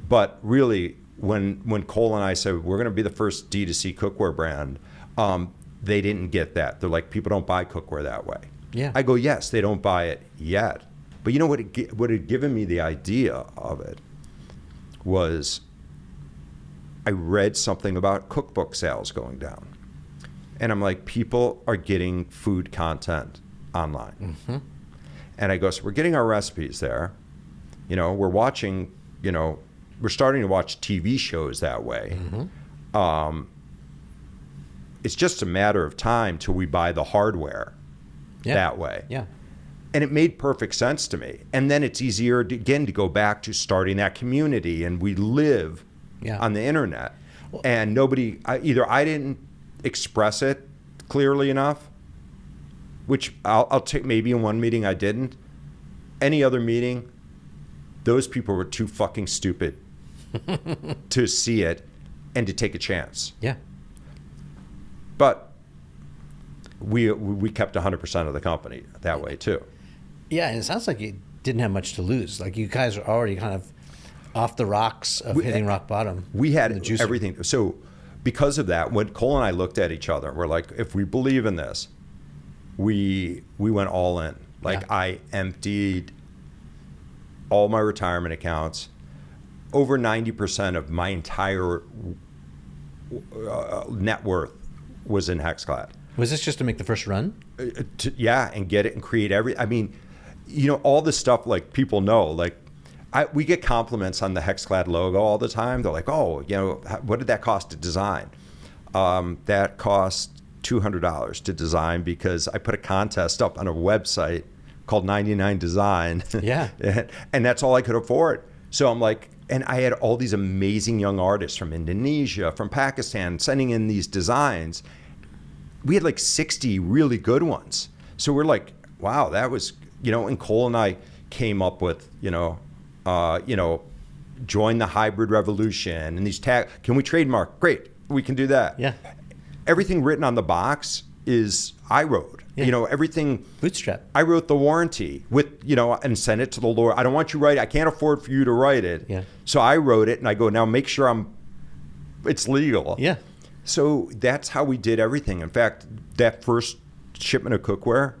But really, when Cole and I said, we're going to be the first D2C cookware brand, they didn't get that. They're like, people don't buy cookware that way. Yeah. I go, yes, they don't buy it yet. But what had given me the idea of it was I read something about cookbook sales going down. And I'm like, people are getting food content online. Mm-hmm. And I go, so we're getting our recipes there. We're watching, we're starting to watch TV shows that way. Mm-hmm. It's just a matter of time till we buy the hardware that way. Yeah. And it made perfect sense to me. And then it's easier, to go back to starting that community. And we live on the internet. Well, and either I didn't express it clearly enough, which I'll take, maybe in one meeting I didn't. Any other meeting, those people were too fucking stupid to see it and to take a chance. Yeah. But we kept 100% of the company that way too. Yeah, and it sounds like you didn't have much to lose. Like you guys are already kind of off the rocks of hitting rock bottom. We had everything. So because of that, when Cole and I looked at each other, we're like, if we believe in this, we went all in. Like I emptied all my retirement accounts. Over 90% of my entire net worth was in HexClad. Was this just to make the first run? And get it and create I mean, all this stuff, like people know, like we get compliments on the HexClad logo all the time. They're like, oh, what did that cost to design? That cost $200 to design because I put a contest up on a website called 99 Design. Yeah. And that's all I could afford. So I'm like, and I had all these amazing young artists from Indonesia, from Pakistan, sending in these designs. We had like 60 really good ones. So we're like, wow, that was, and Cole and I came up with, join the hybrid revolution and these can we trademark? Great, we can do that. Yeah. Everything written on the box is I wrote. Yeah. Everything. Bootstrap. I wrote the warranty with, and sent it to the lawyer. I don't want you to write it. I can't afford for you to write it. Yeah. So I wrote it and I go, now make sure it's legal. Yeah. So that's how we did everything. In fact, that first shipment of cookware,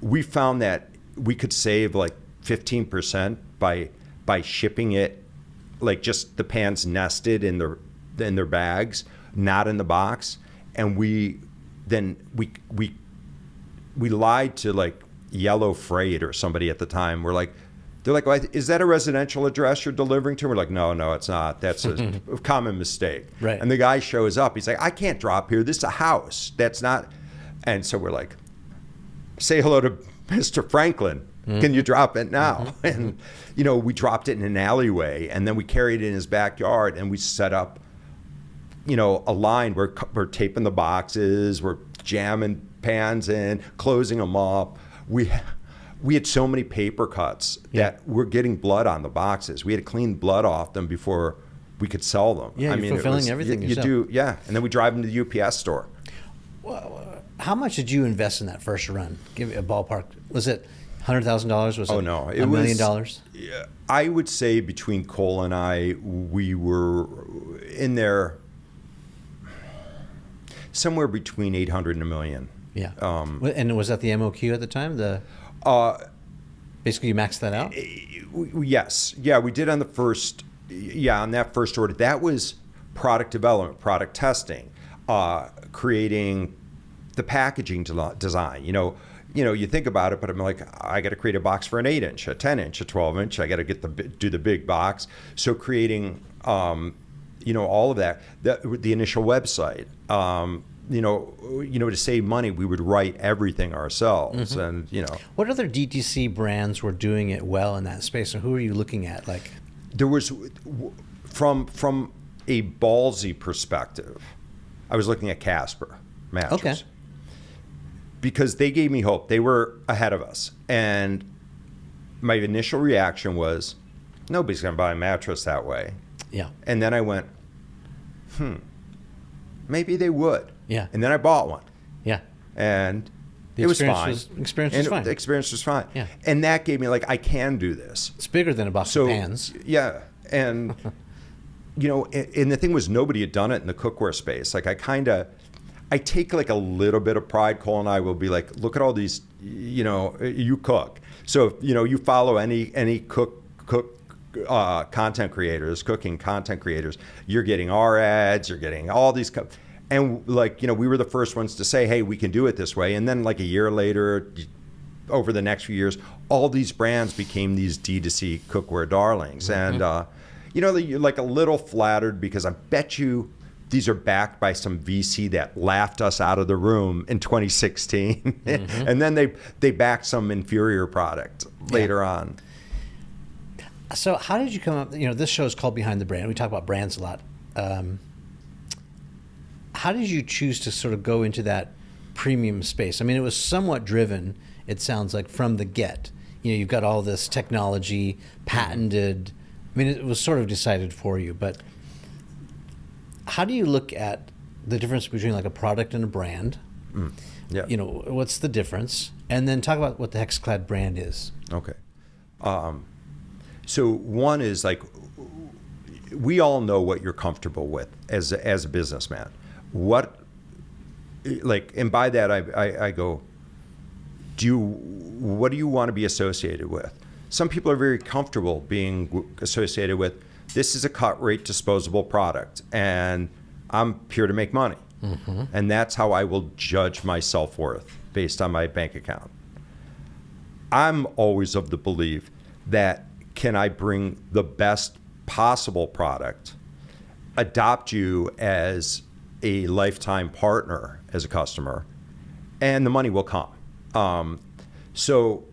we found that we could save like 15% by shipping it, like just the pans nested in their bags, not in the box. And we lied to like Yellow Freight or somebody at the time. They're like, well, is that a residential address you're delivering to? We're like, no, it's not. That's a common mistake. Right. And the guy shows up. He's like, I can't drop here. This is a house. That's not. And so we're like, say hello to Mr. Franklin. Can you drop it now? And, we dropped it in an alleyway and then we carried it in his backyard and we set up, a line. We're taping the boxes. We're jamming pans in, closing them up. We had so many paper cuts that we're getting blood on the boxes. We had to clean blood off them before we could sell them. Yeah, you're fulfilling everything yourself. You do, yeah. And then we drive them to the UPS store. Well, how much did you invest in that first run? Give me a ballpark. Was it $100,000? Was it $1 million? Yeah, I would say between Cole and I, we were in there somewhere between 800 and $1 million. Yeah. And was that the MOQ at the time? Basically, you maxed that out? Yes. Yeah, we did on the first. Yeah, on that first order. That was product development, product testing, creating the packaging design. You think about it, but I'm like, I got to create a box for an 8-inch, a 10-inch, a 12-inch. I got to do the big box. So creating, all of that. The initial website. To save money, we would write everything ourselves, and What other DTC brands were doing it well in that space, and who are you looking at? Like, there was, from a ballsy perspective, I was looking at Casper mattress. Okay. Because they gave me hope. They were ahead of us, and my initial reaction was, nobody's going to buy a mattress that way. Yeah. And then I went, maybe they would. Yeah. And then I bought one. Yeah. And it was fine. The experience was fine. The experience was fine. Yeah. And that gave me I can do this. It's bigger than a box of pans. Yeah. And, and the thing was nobody had done it in the cookware space. I take a little bit of pride. Cole and I will be like, look at all these, you cook. So, if, you follow any cook content creators, cooking content creators, you're getting our ads, you're getting all these, and we were the first ones to say, hey, we can do it this way. And then a year later, over the next few years, all these brands became these D2C cookware darlings. And, you're a little flattered because I bet you these are backed by some VC that laughed us out of the room in 2016. And then they backed some inferior product later on. So how did you come up, this show is called Behind the Brand. We talk about brands a lot. How did you choose to sort of go into that premium space? I mean, it was somewhat driven, it sounds like, from the get. You've got all this technology, patented I mean, it was sort of decided for you, but how do you look at the difference between like a product and a brand? Yeah. You know, what's the difference? And then talk about what the HexClad brand is. Okay. So one is like, we all know what you're comfortable with as a businessman. What, like, and by that I go, what do you want to be associated with? Some people are very comfortable being associated with, this is a cut rate disposable product and I'm here to make money. Mm-hmm. And that's how I will judge my self-worth based on my bank account. I'm always of the belief that, can I bring the best possible product, adopt you as a lifetime partner as a customer, and the money will come. So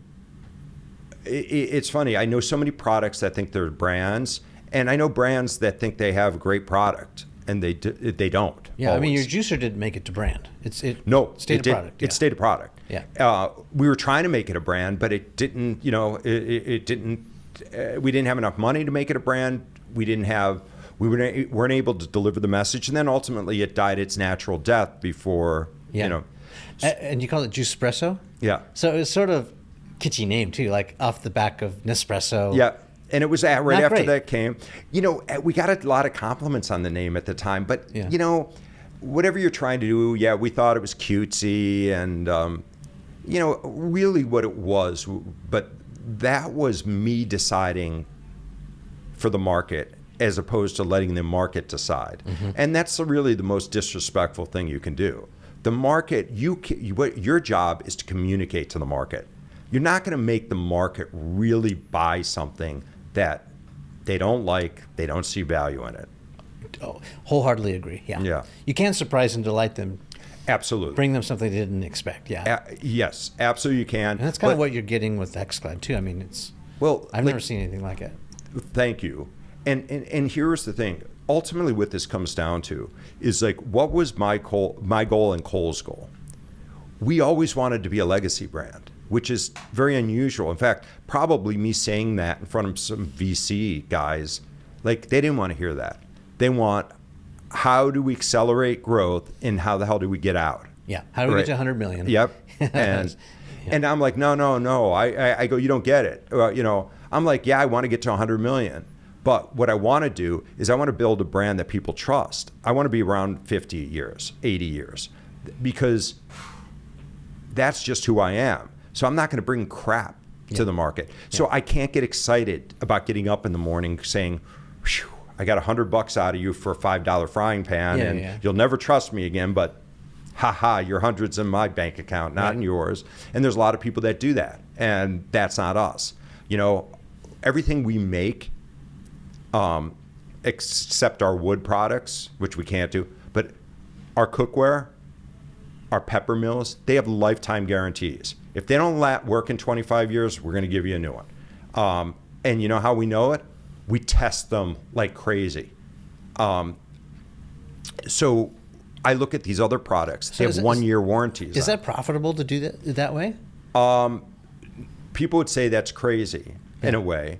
it's funny. I know so many products that think they're brands, and I know brands that think they have a great product, and they don't. Yeah, always. I mean, your juicer didn't make it to brand. It stayed a product. It stayed a product. Yeah. We were trying to make it a brand, but it didn't. You know, it didn't. We didn't have enough money to make it a brand. We weren't able to deliver the message, and then ultimately it died its natural death before. Yeah. You know. And you call it Juicepresso? Yeah. So it's sort of kitschy name too, like off the back of Nespresso. Yeah. And it was right Not after great. that came, you know, we got a lot of compliments on the name at the time, but Yeah. you know, whatever you're trying to do, yeah, we thought it was cutesy and, you know, really what it was, but that was me deciding for the market as opposed to letting the market decide. Mm-hmm. And that's really the most disrespectful thing you can do. The market, your job is to communicate to the market. You're not going to make the market really buy something that they don't like, they don't see value in it. Oh, wholeheartedly agree. Yeah. Yeah. You can surprise and delight them. Absolutely. Bring them something they didn't expect. Yeah. Yes, absolutely you can. And that's kind of what you're getting with HexClad too. I mean, I've never seen anything like it. Thank you. And here's the thing. Ultimately what this comes down to is like, what was my goal and Cole's goal? We always wanted to be a legacy brand, which is very unusual. In fact, probably me saying that in front of some VC guys, like they didn't want to hear that. They want, how do we accelerate growth and how the hell do we get out? Yeah. How do we get to 100 million? Yep. And I'm like, no. I go, you don't get it. You know, I'm like, yeah, I want to get to 100 million. But what I want to do is I want to build a brand that people trust. I want to be around 50 years, 80 years, because that's just who I am. So I'm not going to bring crap to the market. So I can't get excited about getting up in the morning saying, "Whew, I got $100 out of you for a $5 frying pan, you'll never trust me again, but your hundreds in my bank account, not in yours." And there's a lot of people that do that, and that's not us. You know, everything we make, except our wood products, which we can't do, but our cookware, our pepper mills, they have lifetime guarantees. If they don't work in 25 years, we're going to give you a new one. And you know how we know it? We test them like crazy. So I look at these other products. They have 1 year warranties. Is that profitable to do that way? People would say that's crazy in a way.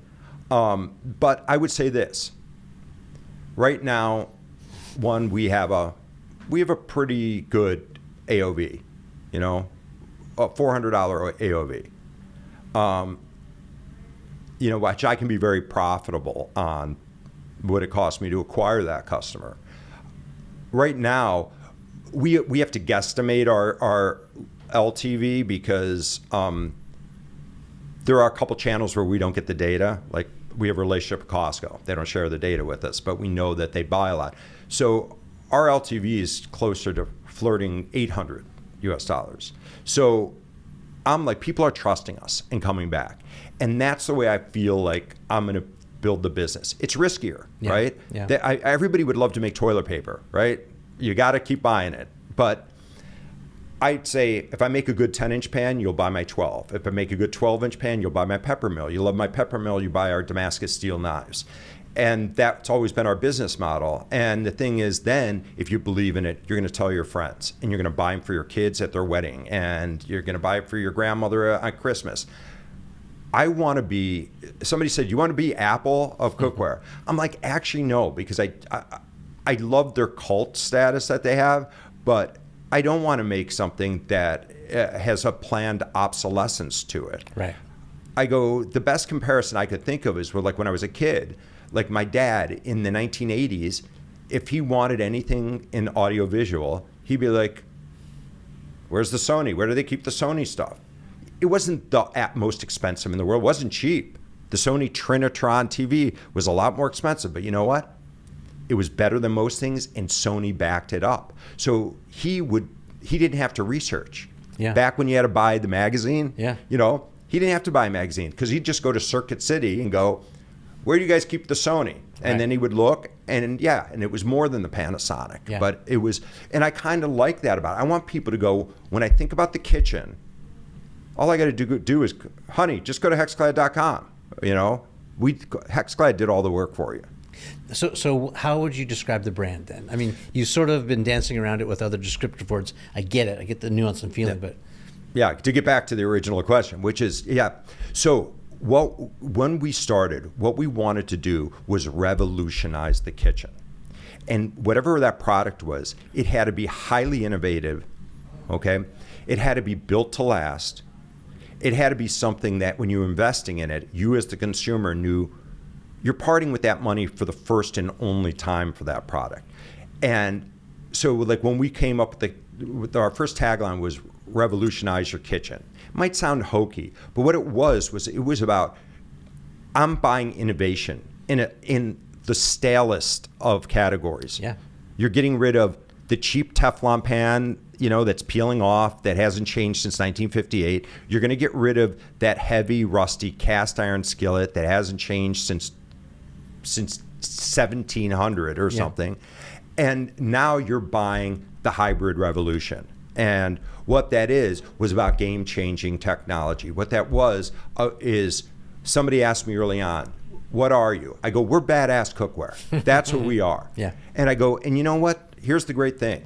But I would say this. Right now, we have a pretty good AOV, you know, a $400 AOV. You know, which I can be very profitable on what it costs me to acquire that customer. Right now, we have to guesstimate our LTV because there are a couple channels where we don't get the data. Like we have a relationship with Costco. They don't share the data with us, but we know that they buy a lot. So our LTV is closer to flirting $800 US. So I'm like, people are trusting us and coming back. And that's the way I feel like I'm going to build the business. It's riskier, right? Yeah. Everybody would love to make toilet paper, right? You got to keep buying it. But I'd say if I make a good 10-inch pan, you'll buy my 12. If I make a good 12-inch pan, you'll buy my pepper mill. You love my pepper mill, you buy our Damascus steel knives. And that's always been our business model. And the thing is then, if you believe in it, you're going to tell your friends. And you're going to buy them for your kids at their wedding. And you're going to buy it for your grandmother on Christmas. I want to be, somebody said, you want to be Apple of cookware? I'm like, actually, no, because I love their cult status that they have, but I don't want to make something that has a planned obsolescence to it. Right. I go, the best comparison I could think of is like when I was a kid, like my dad in the 1980s, if he wanted anything in audiovisual, he'd be like, where's the Sony? Where do they keep the Sony stuff? It wasn't the most expensive in the world. It wasn't cheap. The Sony Trinitron TV was a lot more expensive, but you know what? It was better than most things, and Sony backed it up. So he didn't have to research. Yeah. Back when you had to buy the magazine, yeah. You know, he didn't have to buy a magazine because he'd just go to Circuit City and go, where do you guys keep the Sony? And then he would look, and it was more than the Panasonic. Yeah. But it was, and I kind of like that about it. I want people to go, when I think about the kitchen, all I got to do is, honey, just go to HexClad.com. You know, HexClad did all the work for you. So how would you describe the brand then? I mean, you sort of been dancing around it with other descriptive words. I get it. I get the nuance and feeling, but. Yeah, to get back to the original question, which is, so when we started, what we wanted to do was revolutionize the kitchen. And whatever that product was, it had to be highly innovative, okay? It had to be built to last. It had to be something that when you were investing in it, you as the consumer knew you're parting with that money for the first and only time for that product. And so like when we came up with our first tagline was revolutionize your kitchen. It might sound hokey, but what it was about, I'm buying innovation in the stalest of categories. Yeah. You're getting rid of the cheap Teflon pan, you know, that's peeling off, that hasn't changed since 1958. You're going to get rid of that heavy, rusty cast iron skillet that hasn't changed since 1700 or something. And now you're buying the hybrid revolution. And what that was about game-changing technology. What that was is, somebody asked me early on, what are you? I go, we're badass cookware. That's what we are. Yeah. And I go, and you know what? Here's the great thing.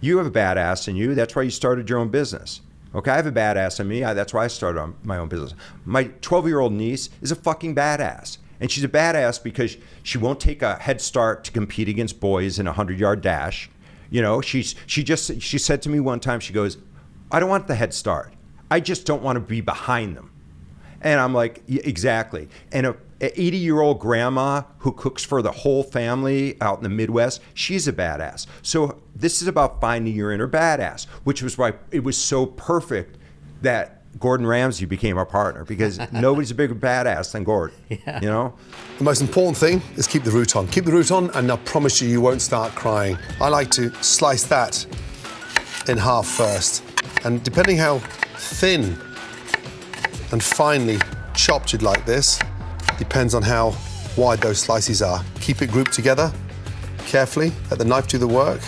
You have a badass in you. That's why you started your own business. Okay, I have a badass in me. That's why I started my own business. My 12-year-old niece is a fucking badass. And she's a badass because she won't take a head start to compete against boys in a 100-yard dash. You know, she said to me one time, she goes, I don't want the head start. I just don't want to be behind them. And I'm like, exactly. And an 80-year-old grandma who cooks for the whole family out in the Midwest, she's a badass. So this is about finding your inner badass, which was why it was so perfect that Gordon Ramsay became our partner, because nobody's a bigger badass than Gordon. Yeah. You know? The most important thing is keep the root on. Keep the root on, and I promise you won't start crying. I like to slice that in half first. And depending how thin and finely chopped you'd like this, depends on how wide those slices are. Keep it grouped together carefully, let the knife do the work,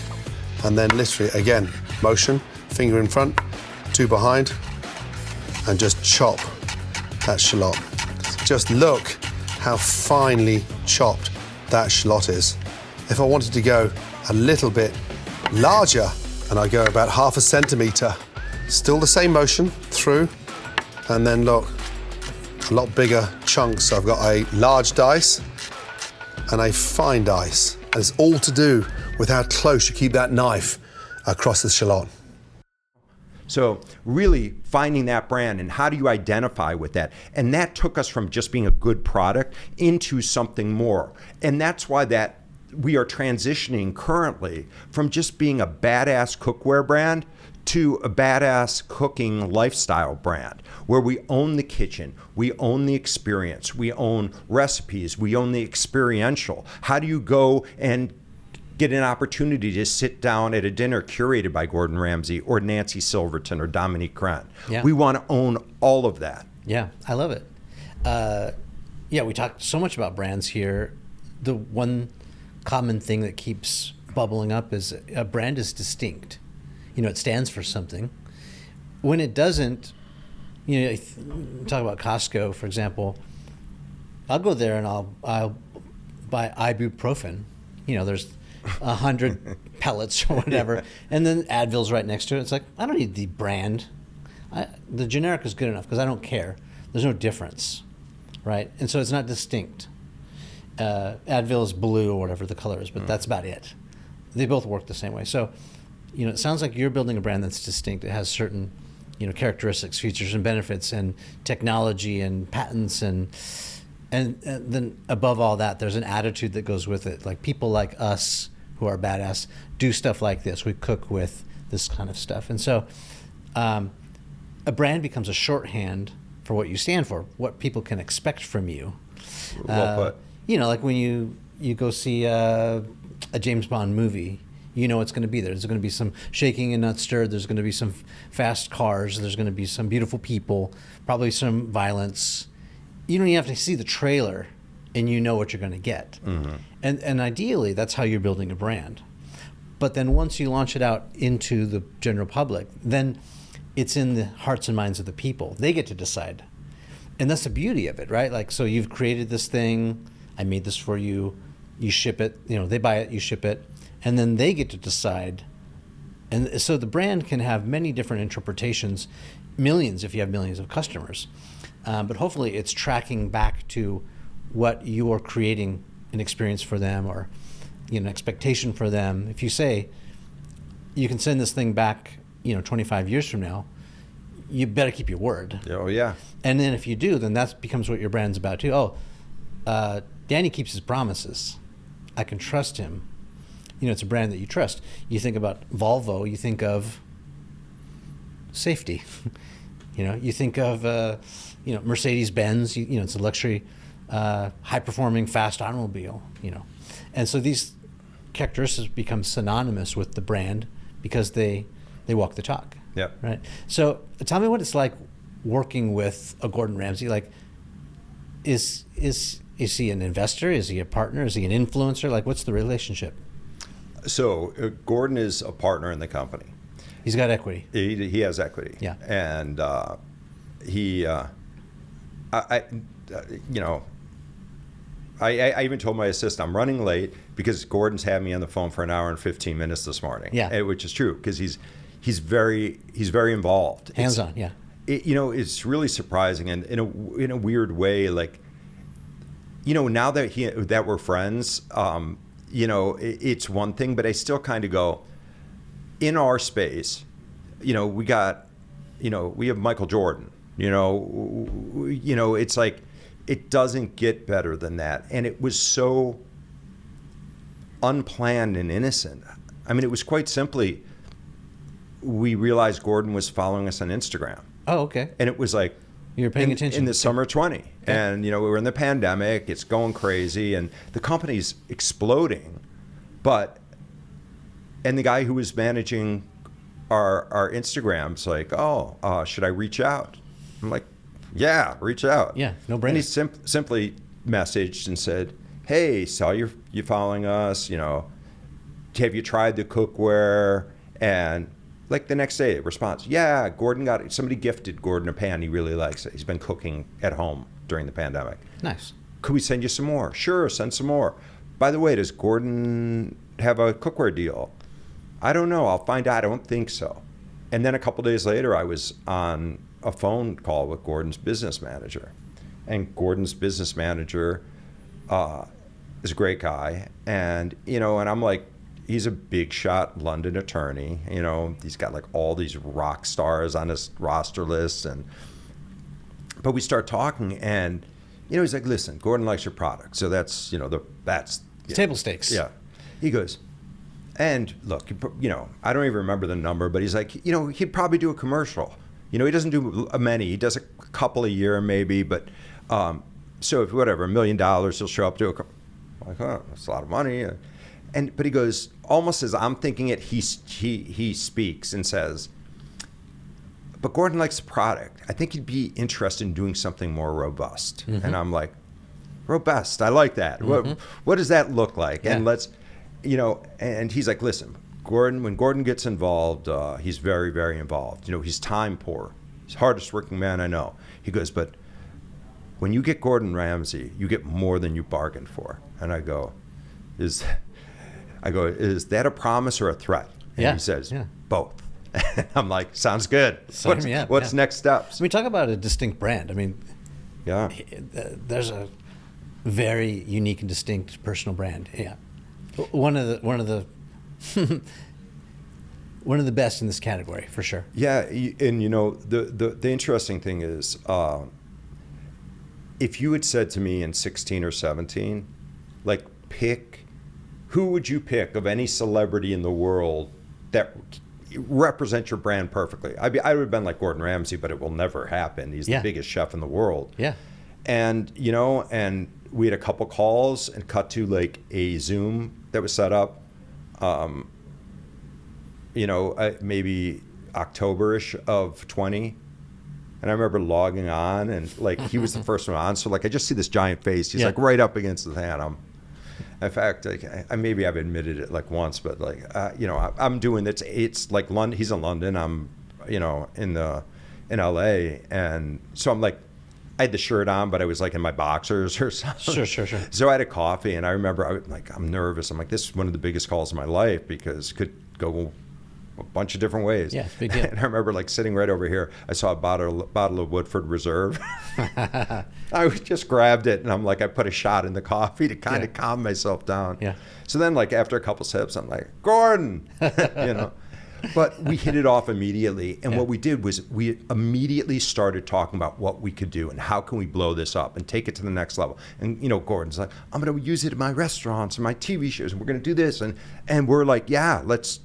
and then literally, again, motion, finger in front, two behind, and just chop that shallot. Just look how finely chopped that shallot is. If I wanted to go a little bit larger, and I go about 1/2 centimetre, still the same motion through, and then look, a lot bigger chunks. So I've got a large dice and a fine dice. And it's all to do with how close you keep that knife across the shallot. So really finding that brand, and how do you identify with that? And that took us from just being a good product into something more. And that's why that we are transitioning currently from just being a badass cookware brand to a badass cooking lifestyle brand, where we own the kitchen, we own the experience, we own recipes, we own the experiential. How do you go and get an opportunity to sit down at a dinner curated by Gordon Ramsay or Nancy Silverton or Dominique Grant? Yeah. We want to own all of that. Yeah, I love it. We talked so much about brands here. The one common thing that keeps bubbling up is a brand is distinct. You know, it stands for something. When it doesn't, you know, talk about Costco, for example, I'll go there and I'll buy ibuprofen. You know, there's 100 pellets or whatever, and then Advil's right next to it. It's like, I don't need the brand. The generic is good enough because I don't care. There's no difference, right? And so it's not distinct. Advil is blue or whatever the color is, but that's about it. They both work the same way. So, it sounds like you're building a brand that's distinct. It has certain, characteristics, features, and benefits, and technology, and patents, and then above all that, there's an attitude that goes with it. Like people like us who are badass do stuff like this. We cook with this kind of stuff, and so a brand becomes a shorthand for what you stand for, what people can expect from you. Well put. Like when you go see a James Bond movie, what's going to be there. There's going to be some shaking and not stirred. There's going to be some fast cars. There's going to be some beautiful people, probably some violence. You don't even have to see the trailer, and you know what you're going to get. Mm-hmm. And ideally, that's how you're building a brand. But then once you launch it out into the general public, then it's in the hearts and minds of the people. They get to decide. And that's the beauty of it, right? Like, so you've created this thing. I made this for you. You ship it. They buy it. You ship it. And then they get to decide. And so the brand can have many different interpretations, millions if you have millions of customers. But hopefully it's tracking back to what you are creating an experience for them, or an expectation for them. If you say you can send this thing back 25 years from now, you better keep your word. Oh yeah. And then if you do, then that becomes what your brand's about too. Danny keeps his promises. I can trust him. It's a brand that you trust. You think about Volvo, you think of safety. You think of Mercedes-Benz. It's a luxury, high-performing, fast automobile. And so these characteristics become synonymous with the brand because they walk the talk. Yeah. Right. So tell me what it's like working with a Gordon Ramsay. Like, is he an investor? Is he a partner? Is he an influencer? Like, what's the relationship? So Gordon is a partner in the company. He's got equity. He has equity. Yeah. And I even told my assistant I'm running late because Gordon's had me on the phone for an hour and 15 minutes this morning. Yeah. Which is true because he's very involved. Hands-on. Yeah. It's really surprising, and in a weird way, like, now that we're friends, it's one thing, but I still kind of go, in our space, we have Michael Jordan, it's like, it doesn't get better than that. And it was so unplanned and innocent. I mean, it was quite simply, we realized Gordon was following us on Instagram. Oh, okay. And it was like, you're paying attention in the summer of 20. Okay. And, we were in the pandemic, it's going crazy, and the company's exploding. And the guy who was managing our Instagram's like, should I reach out? I'm like, yeah, reach out. Yeah, no brainer. And he simply messaged and said, hey, saw you following us, have you tried the cookware? And like the next day, response, yeah, somebody gifted Gordon a pan. He really likes it. He's been cooking at home during the pandemic. Nice. Could we send you some more? Sure, send some more. By the way, does Gordon have a cookware deal? I don't know. I'll find out. I don't think so. And then a couple days later, I was on a phone call with Gordon's business manager. And Gordon's business manager is a great guy. And, and I'm like, he's a big shot London attorney. He's got like all these rock stars on his roster list. But we start talking, and, he's like, listen, Gordon likes your product. So that's, that's table stakes. Yeah. He goes, and look, I don't even remember the number, but he's like, he'd probably do a commercial. He doesn't do many. He does a couple a year maybe, but so if whatever, $1 million, he'll show up to a couple. I'm like, that's a lot of money. But he goes, almost as I'm thinking it, he speaks and says, but Gordon likes the product. I think he'd be interested in doing something more robust. Mm-hmm. And I'm like, robust, I like that. Mm-hmm. What does that look like? Yeah. And let's, and he's like, listen, when Gordon gets involved, he's very, very involved. He's time poor. He's the hardest working man I know. He goes, but when you get Gordon Ramsay, you get more than you bargained for. And I go, is that a promise or a threat? And he says, both. I'm like, sounds good. What's next steps? I mean, talk about a distinct brand. I mean, Yeah. There's a very unique and distinct personal brand. Yeah, one of the one of the best in this category for sure. Yeah, and the interesting thing is, if you had said to me in 16 or 17, like, who would you pick of any celebrity in the world that represents your brand perfectly? I would have been like Gordon Ramsay, but it will never happen. He's the biggest chef in the world. Yeah. And, and we had a couple calls and cut to like a Zoom that was set up, maybe October-ish of 20. And I remember logging on, and like he was the first one on. So like I just see this giant face. He's like right up against the hand. In fact, like, maybe I've admitted it like once, but like I'm doing this. It's like London. He's in London. I'm in LA, and so I'm like, I had the shirt on, but I was like in my boxers or something. Sure. So I had a coffee, and I remember I'm nervous. I'm like, this is one of the biggest calls of my life because it could go a bunch of different ways. Yeah, big deal. And I remember like sitting right over here, I saw a bottle of Woodford Reserve. I just grabbed it, and I'm like, I put a shot in the coffee to kind of calm myself down. Yeah. So then like after a couple sips, I'm like, Gordon, But we hit it off immediately. And what we did was we immediately started talking about what we could do and how can we blow this up and take it to the next level. And, Gordon's like, I'm going to use it in my restaurants and my TV shows, and we're going to do this. And we're like, yeah, let's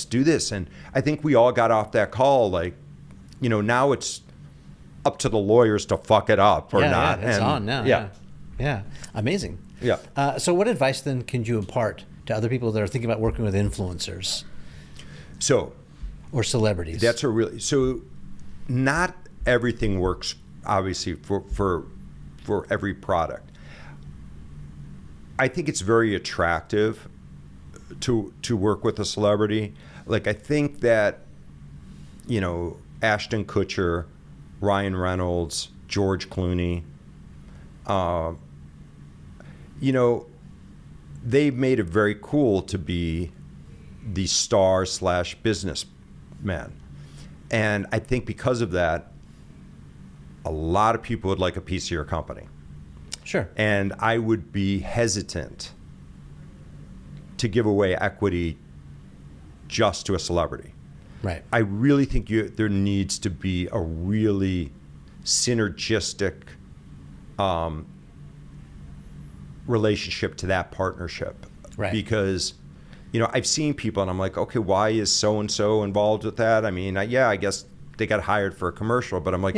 do this. And I think we all got off that call like, now it's up to the lawyers to fuck it up or not. Yeah, it's on now. Yeah. Amazing. Yeah. So what advice then can you impart to other people that are thinking about working with influencers? Or celebrities? So not everything works obviously for every product. I think it's very attractive to work with a celebrity. Like I think that, Ashton Kutcher, Ryan Reynolds, George Clooney, they've made it very cool to be the star/businessman. And I think because of that, a lot of people would like a piece of your company. Sure. And I would be hesitant to give away equity just to a celebrity. Right. I really think there needs to be a really synergistic relationship to that partnership. Right. Because, I've seen people and I'm like, okay, why is so-and-so involved with that? I mean, I guess they got hired for a commercial, but I'm like,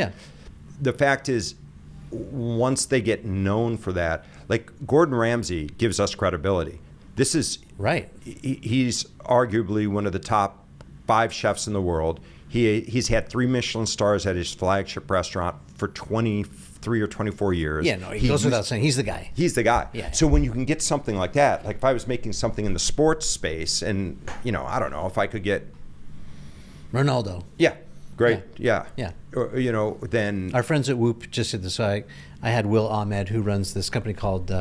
the fact is, once they get known for that, like Gordon Ramsay gives us credibility. This is right. He's arguably one of the top 5 chefs in the world. He's had 3 Michelin stars at his flagship restaurant for 23 or 24 years. Yeah, no, he goes without saying. He's the guy. He's the guy. Yeah. So when you can get something like that, like if I was making something in the sports space and, I don't know, if I could get Ronaldo. Yeah. Great. Yeah. Then our friends at Whoop just did this. I had Will Ahmed, who runs this company called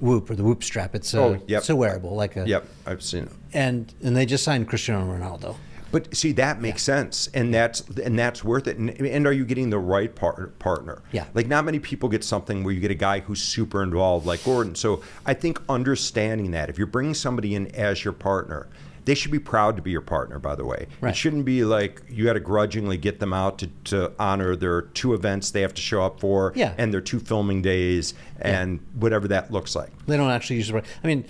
Whoop, or the Whoop strap. It's so wearable, like a. Yep, I've seen it. And they just signed Cristiano Ronaldo. But see, that makes sense, and that's worth it. And are you getting the right partner? Yeah. Like not many people get something where you get a guy who's super involved, like Gordon. So I think understanding that if you're bringing somebody in as your partner, they should be proud to be your partner. By the way, right. It shouldn't be like you got to grudgingly get them out to honor their 2 events they have to show up for, and their 2 filming days, and whatever that looks like. They don't actually use the right. I mean,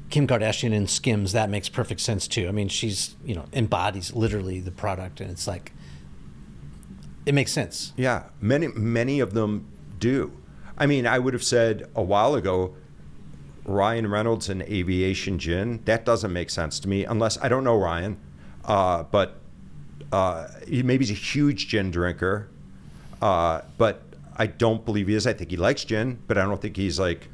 Kim Kardashian and Skims, that makes perfect sense too. I mean, she's, embodies literally the product, and it's like, it makes sense. Yeah, many of them do. I mean, I would have said a while ago, Ryan Reynolds and Aviation Gin, that doesn't make sense to me unless, I don't know Ryan, but maybe he's a huge gin drinker, but I don't believe he is. I think he likes gin, but I don't think he's like,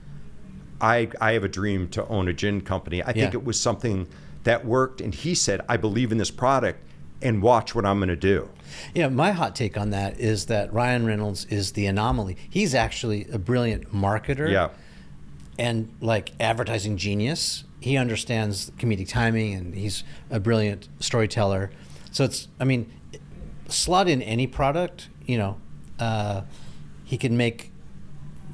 I have a dream to own a gin company. I think it was something that worked, and he said, I believe in this product, and watch what I'm going to do. Yeah, my hot take on that is that Ryan Reynolds is the anomaly. He's actually a brilliant marketer. Yeah. And like advertising genius. He understands comedic timing, and he's a brilliant storyteller. So slot in any product, he could make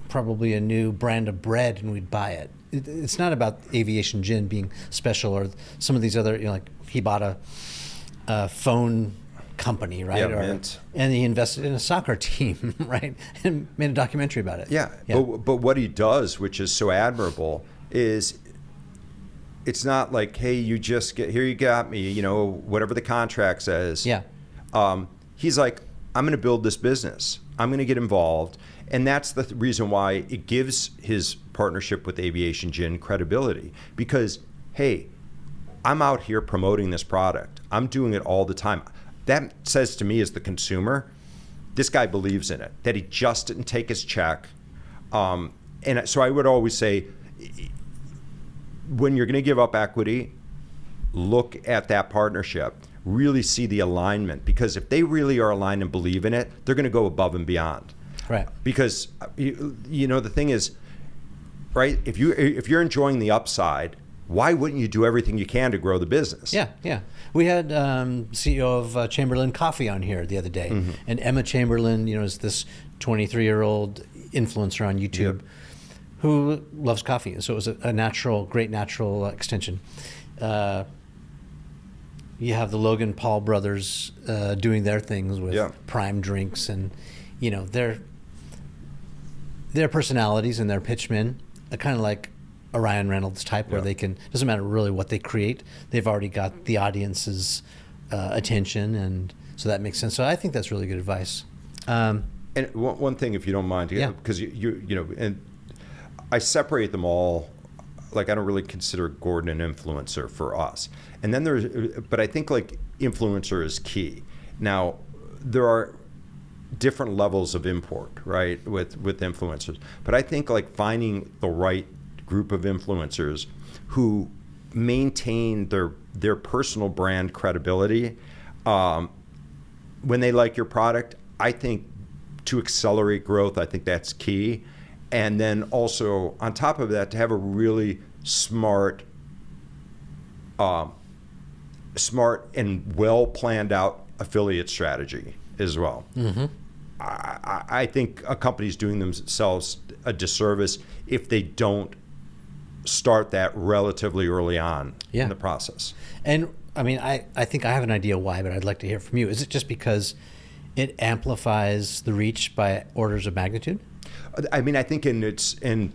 probably a new brand of bread and we'd buy it. It's not about aviation gin being special or some of these other, like he bought a phone company, right? Yeah, and he invested in a soccer team, right? And made a documentary about it. Yeah. But what he does, which is so admirable, is it's not like, hey, you just get here, you got me, whatever the contract says. Yeah. He's like, I'm going to build this business. I'm going to get involved. And that's the reason why it gives his partnership with Aviation Gin credibility. Because, hey, I'm out here promoting this product. I'm doing it all the time. That says to me as the consumer, this guy believes in it, that he just didn't take his check. And so I would always say, when you're going to give up equity, look at that partnership. Really see the alignment. Because if they really are aligned and believe in it, they're going to go above and beyond. Right. Because the thing is, right? If you're enjoying the upside, why wouldn't you do everything you can to grow the business? Yeah. We had CEO of Chamberlain Coffee on here the other day, and Emma Chamberlain, is this 23-year-old influencer on YouTube who loves coffee, and so it was a great natural extension. You have the Logan Paul brothers doing their things with Prime Drinks, and their personalities and their pitchmen are kind of like a Ryan Reynolds type, where they can, doesn't matter really what they create, they've already got the audience's attention, and so that makes sense. So I think that's really good advice. And one thing, if you don't mind, because and I separate them all. Like, I don't really consider Gordon an influencer for us. And then but I think like influencer is key. Now, there are different levels of import, right, with influencers. But I think like finding the right group of influencers who maintain their personal brand credibility when they like your product, I think to accelerate growth, I think that's key. And then also on top of that, to have a really smart and well planned out affiliate strategy as well. Mm-hmm. I think a company's doing themselves a disservice if they don't start that relatively early on in the process. And I mean, I think I have an idea why, but I'd like to hear from you. Is it just because it amplifies the reach by orders of magnitude? I mean, I think in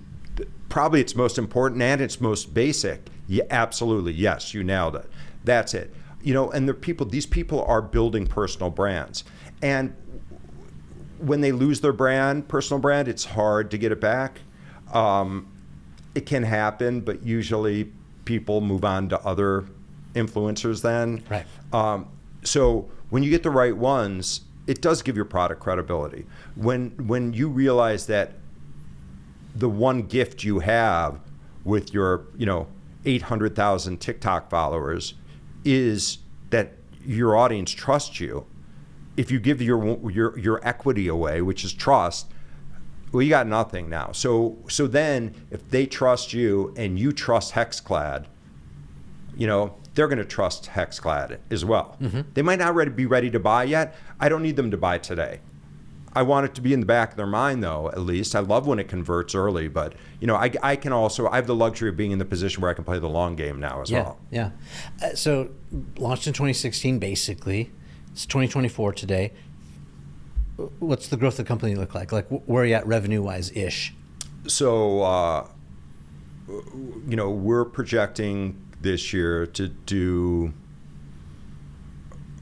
probably its most important and its most basic. Yeah, absolutely. Yes, you nailed it. That's it. And these people are building personal brands. And when they lose their personal brand, it's hard to get it back. It can happen, but usually people move on to other influencers then. Right. So when you get the right ones, it does give your product credibility. When you realize that the one gift you have with your 800,000 TikTok followers is that your audience trusts you. If you give your equity away, which is trust, well, you got nothing now. So then if they trust you and you trust HexClad, they're going to trust HexClad as well. Mm-hmm. They might not be ready to buy yet. I don't need them to buy today. I want it to be in the back of their mind, though, at least. I love when it converts early, but I can also, I have the luxury of being in the position where I can play the long game now as well. Yeah. So launched in 2016, basically. It's 2024 today. What's the growth of the company look like? Like, where are you at revenue-wise-ish? So, we're projecting this year to do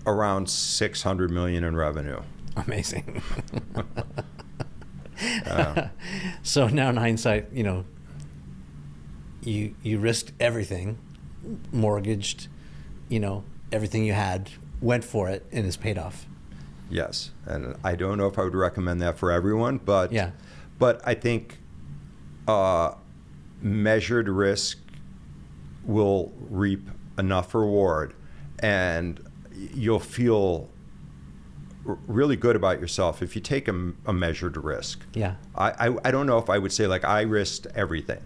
around $600 million in revenue. Amazing. So now in hindsight, you risked everything, mortgaged, everything you had, went for it, and it's paid off. Yes, and I don't know if I would recommend that for everyone, but I think measured risk will reap enough reward, and you'll feel really good about yourself if you take a measured risk. Yeah. I don't know if I would say like I risked everything,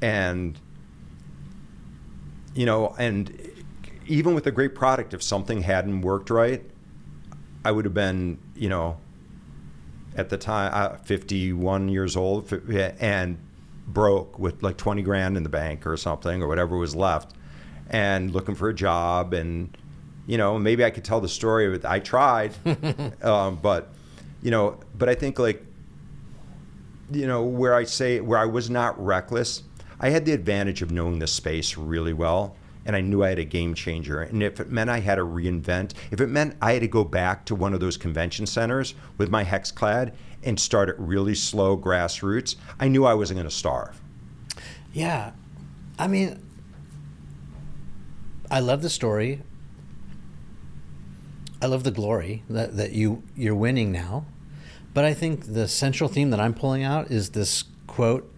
and and even with a great product, if something hadn't worked right, I would have been at the time, 51 years old, and broke with like 20 grand in the bank or something, or whatever was left, and looking for a job. And, you know, maybe I could tell the story of it. I tried, but I think, like, you know, where I was not reckless, I had the advantage of knowing the space really well. And I knew I had a game changer. And if it meant I had to reinvent, if it meant I had to go back to one of those convention centers with my HexClad and start at really slow grassroots, I knew I wasn't going to starve. Yeah. I mean, I love the story. I love the glory that you're winning now. But I think the central theme that I'm pulling out is this quote,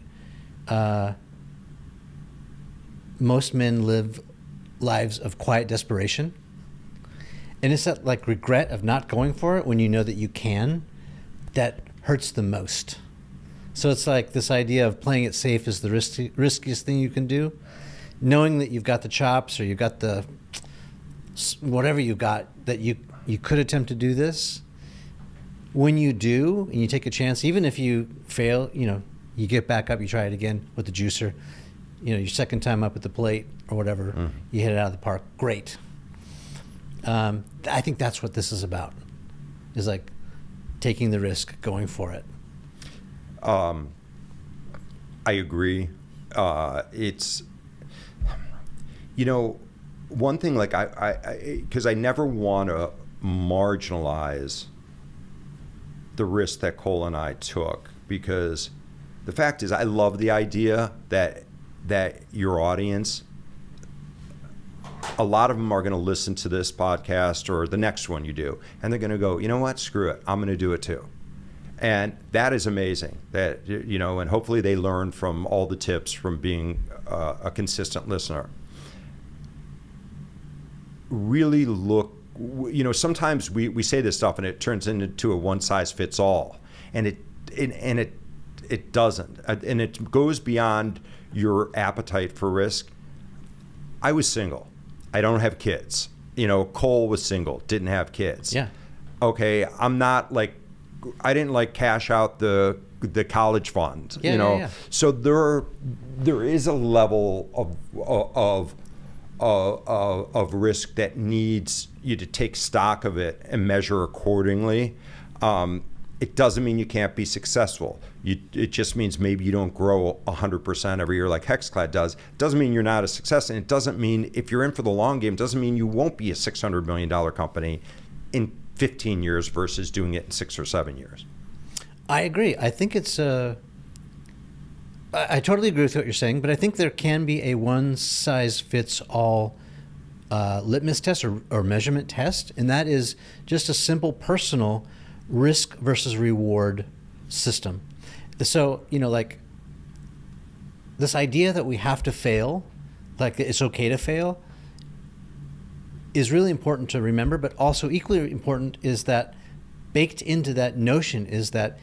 most men live lives of quiet desperation. And it's that, like, regret of not going for it when you know that you can, that hurts the most. So it's like this idea of playing it safe is the riskiest thing you can do. Knowing that you've got the chops, or you've got the whatever you got, that you could attempt to do this. When you do, and you take a chance, even if you fail, you know, you get back up, you try it again with the juicer. You know, your second time up at the plate or whatever, you hit it out of the park. Great. I think that's what this is about, is like taking the risk, going for it. I agree. It's, you know, one thing, like because I never want to marginalize the risk that Cole and I took, because the fact is, I love the idea that your audience, a lot of them are going to listen to this podcast or the next one you do, and they're going to go, you know what, screw it, I'm going to do it too. And that is amazing, that, you know, and hopefully they learn from all the tips from being a consistent listener. Really look, you know, sometimes we say this stuff and it turns into a one size fits all, and it doesn't, and it goes beyond your appetite for risk. I was single. I don't have kids. You know, Cole was single, didn't have kids. Yeah. Okay, I'm not like, I didn't like cash out the college fund. Yeah, you know, yeah. so there is a level of risk that needs you to take stock of it and measure accordingly. It doesn't mean you can't be successful. It just means maybe you don't grow 100% every year like HexClad does. It doesn't mean you're not a success, and it doesn't mean, if you're in for the long game, it doesn't mean you won't be a $600 million company in 15 years versus doing it in 6 or 7 years. I agree. I think it's I totally agree with what you're saying, but I think there can be a one-size-fits-all litmus test or measurement test, and that is just a simple personal risk versus reward system. So, you know, like this idea that we have to fail, like it's okay to fail, is really important to remember, but also equally important is that baked into that notion is that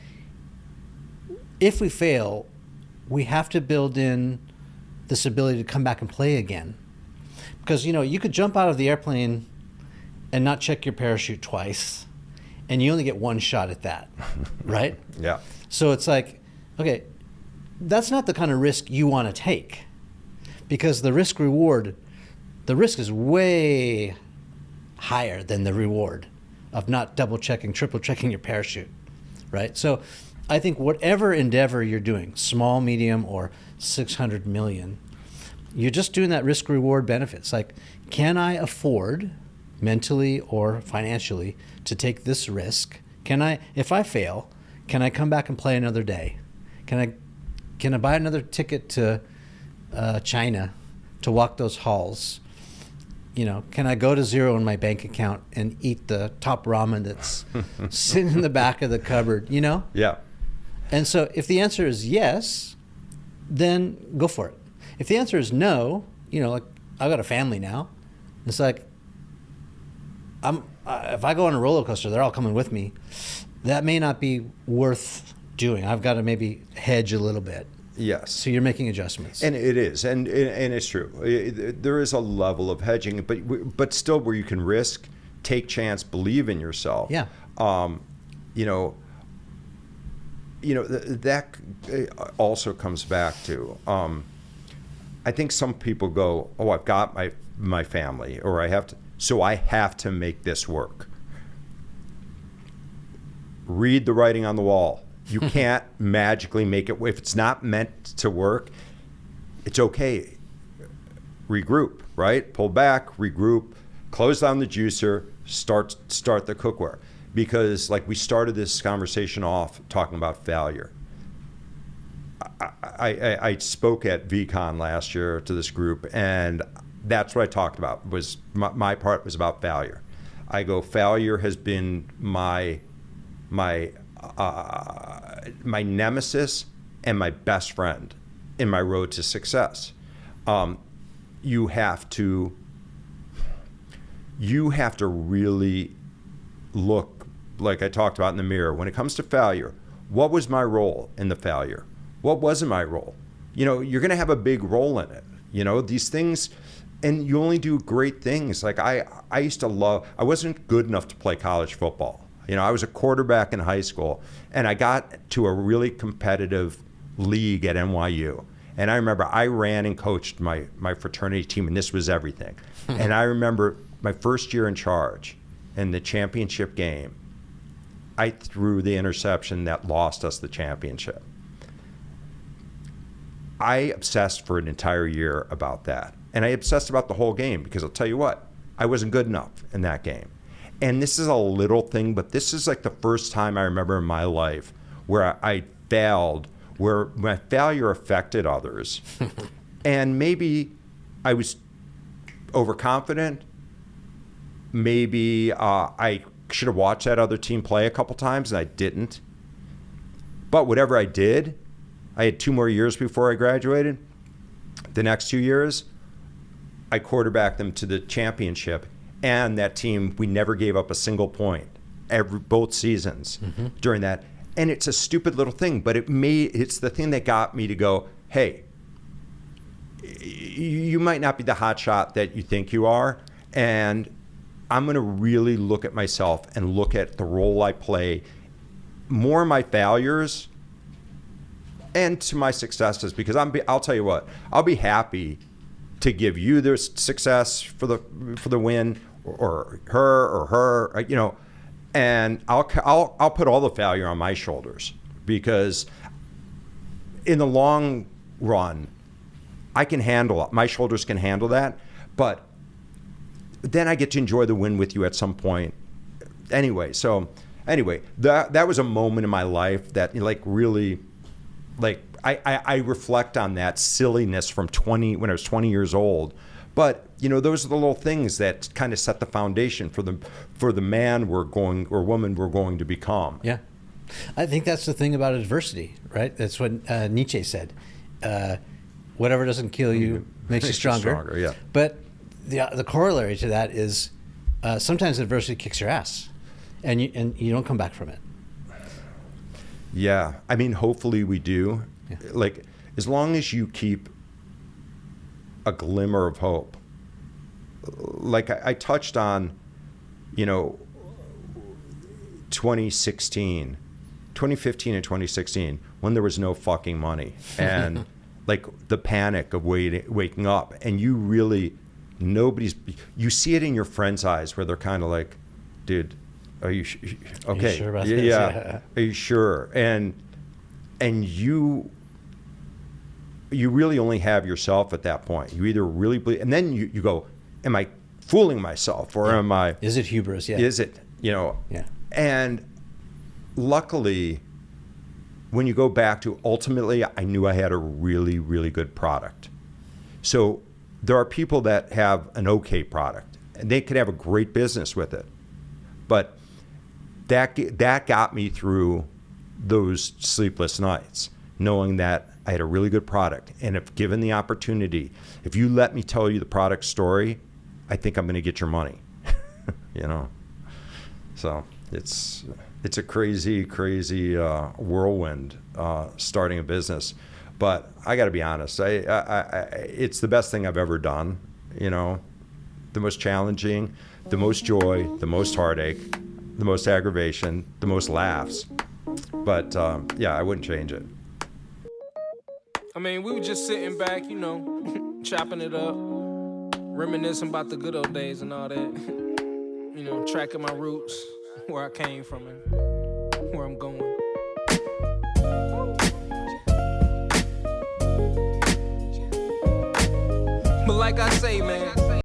if we fail, we have to build in this ability to come back and play again. Because, you know, you could jump out of the airplane and not check your parachute twice, and you only get one shot at that, right? Yeah. So it's like, okay, that's not the kind of risk you want to take, because the risk is way higher than the reward of not double checking, triple checking your parachute, right? So I think whatever endeavor you're doing, small, medium, or 600 million, you're just doing that risk reward benefits. Like, can I afford mentally or financially to take this risk? Can I, if I fail, can I come back and play another day? Can I buy another ticket to China to walk those halls? You know, can I go to zero in my bank account and eat the top ramen that's sitting in the back of the cupboard, you know? Yeah. And so if the answer is yes, then go for it. If the answer is no, you know, like, I've got a family now. It's like, if I go on a roller coaster, they're all coming with me. That may not be worth doing. I've got to maybe hedge a little bit. Yes. So you're making adjustments. And it is, and it's true. There is a level of hedging, but still where you can risk, take chance, believe in yourself. Yeah. You know, that also comes back to, I think some people go, oh, I've got my family, or I have to make this work. Read the writing on the wall. You can't magically make it. If it's not meant to work, it's okay. Regroup, right? Pull back, regroup, close down the juicer, start the cookware. Because like we started this conversation off talking about failure. I spoke at VCon last year to this group, and that's what I talked about. Was my part was about failure. I go, failure has been my nemesis and my best friend in my road to success. You have to really look, like I talked about in the mirror, when it comes to failure. What was my role in the failure? What wasn't my role? You're going to have a big role in it. These things, and you only do great things. Like I used to love, I wasn't good enough to play college football. I was a quarterback in high school, and I got to a really competitive league at NYU. And I remember I ran and coached my fraternity team, and this was everything. And I remember my first year in charge in the championship game, I threw the interception that lost us the championship. I obsessed for an entire year about that. And I obsessed about the whole game because I'll tell you what, I wasn't good enough in that game. And this is a little thing, but this is like the first time I remember in my life where I failed, where my failure affected others. And maybe I was overconfident. Maybe I should have watched that other team play a couple times, and I didn't. But whatever I did, I had 2 more years before I graduated. The next 2 years, I quarterbacked them to the championship. And that team, we never gave up a single point both seasons during that. And it's a stupid little thing, but it's the thing that got me to go, hey, you might not be the hot shot that you think you are. And I'm going to really look at myself and look at the role I play, more my failures and to my successes, because I'll tell you what, I'll be happy to give you the success for the win, or her, and I'll put all the failure on my shoulders, because in the long run, I can handle it. My shoulders can handle that, but then I get to enjoy the win with you at some point. Anyway, that was a moment in my life that really, I reflect on that silliness from when I was 20 years old. But those are the little things that kind of set the foundation for the man or woman we're going to become. Yeah, I think that's the thing about adversity, right? That's what Nietzsche said. Whatever doesn't kill you makes you stronger. Yeah. But the corollary to that is sometimes adversity kicks your ass, and you don't come back from it. Yeah, I mean, hopefully we do. Yeah. Like, as long as you keep a glimmer of hope. Like I touched on, 2015 and 2016, when there was no fucking money, and like the panic of waking up, and you see it in your friends' eyes where they're kind of like, dude, are you okay? Are you sure about this? Yeah. Are you sure? And you really only have yourself at that point. You either really believe, and then you go, am I fooling myself, or am I? Is it hubris? Yeah. Is it? Yeah. And luckily, when you go back to ultimately, I knew I had a really, really good product. So there are people that have an okay product, and they could have a great business with it, but that got me through those sleepless nights, knowing that I had a really good product. And if given the opportunity, if you let me tell you the product story, I think I'm going to get your money. So it's a crazy whirlwind starting a business. But I got to be honest, it's the best thing I've ever done. The most challenging, the most joy, the most heartache, the most aggravation, the most laughs. But yeah, I wouldn't change it. I mean, we were just sitting back, you know, chopping it up, reminiscing about the good old days and all that. You know, tracking my roots, where I came from and where I'm going. But like I say, man,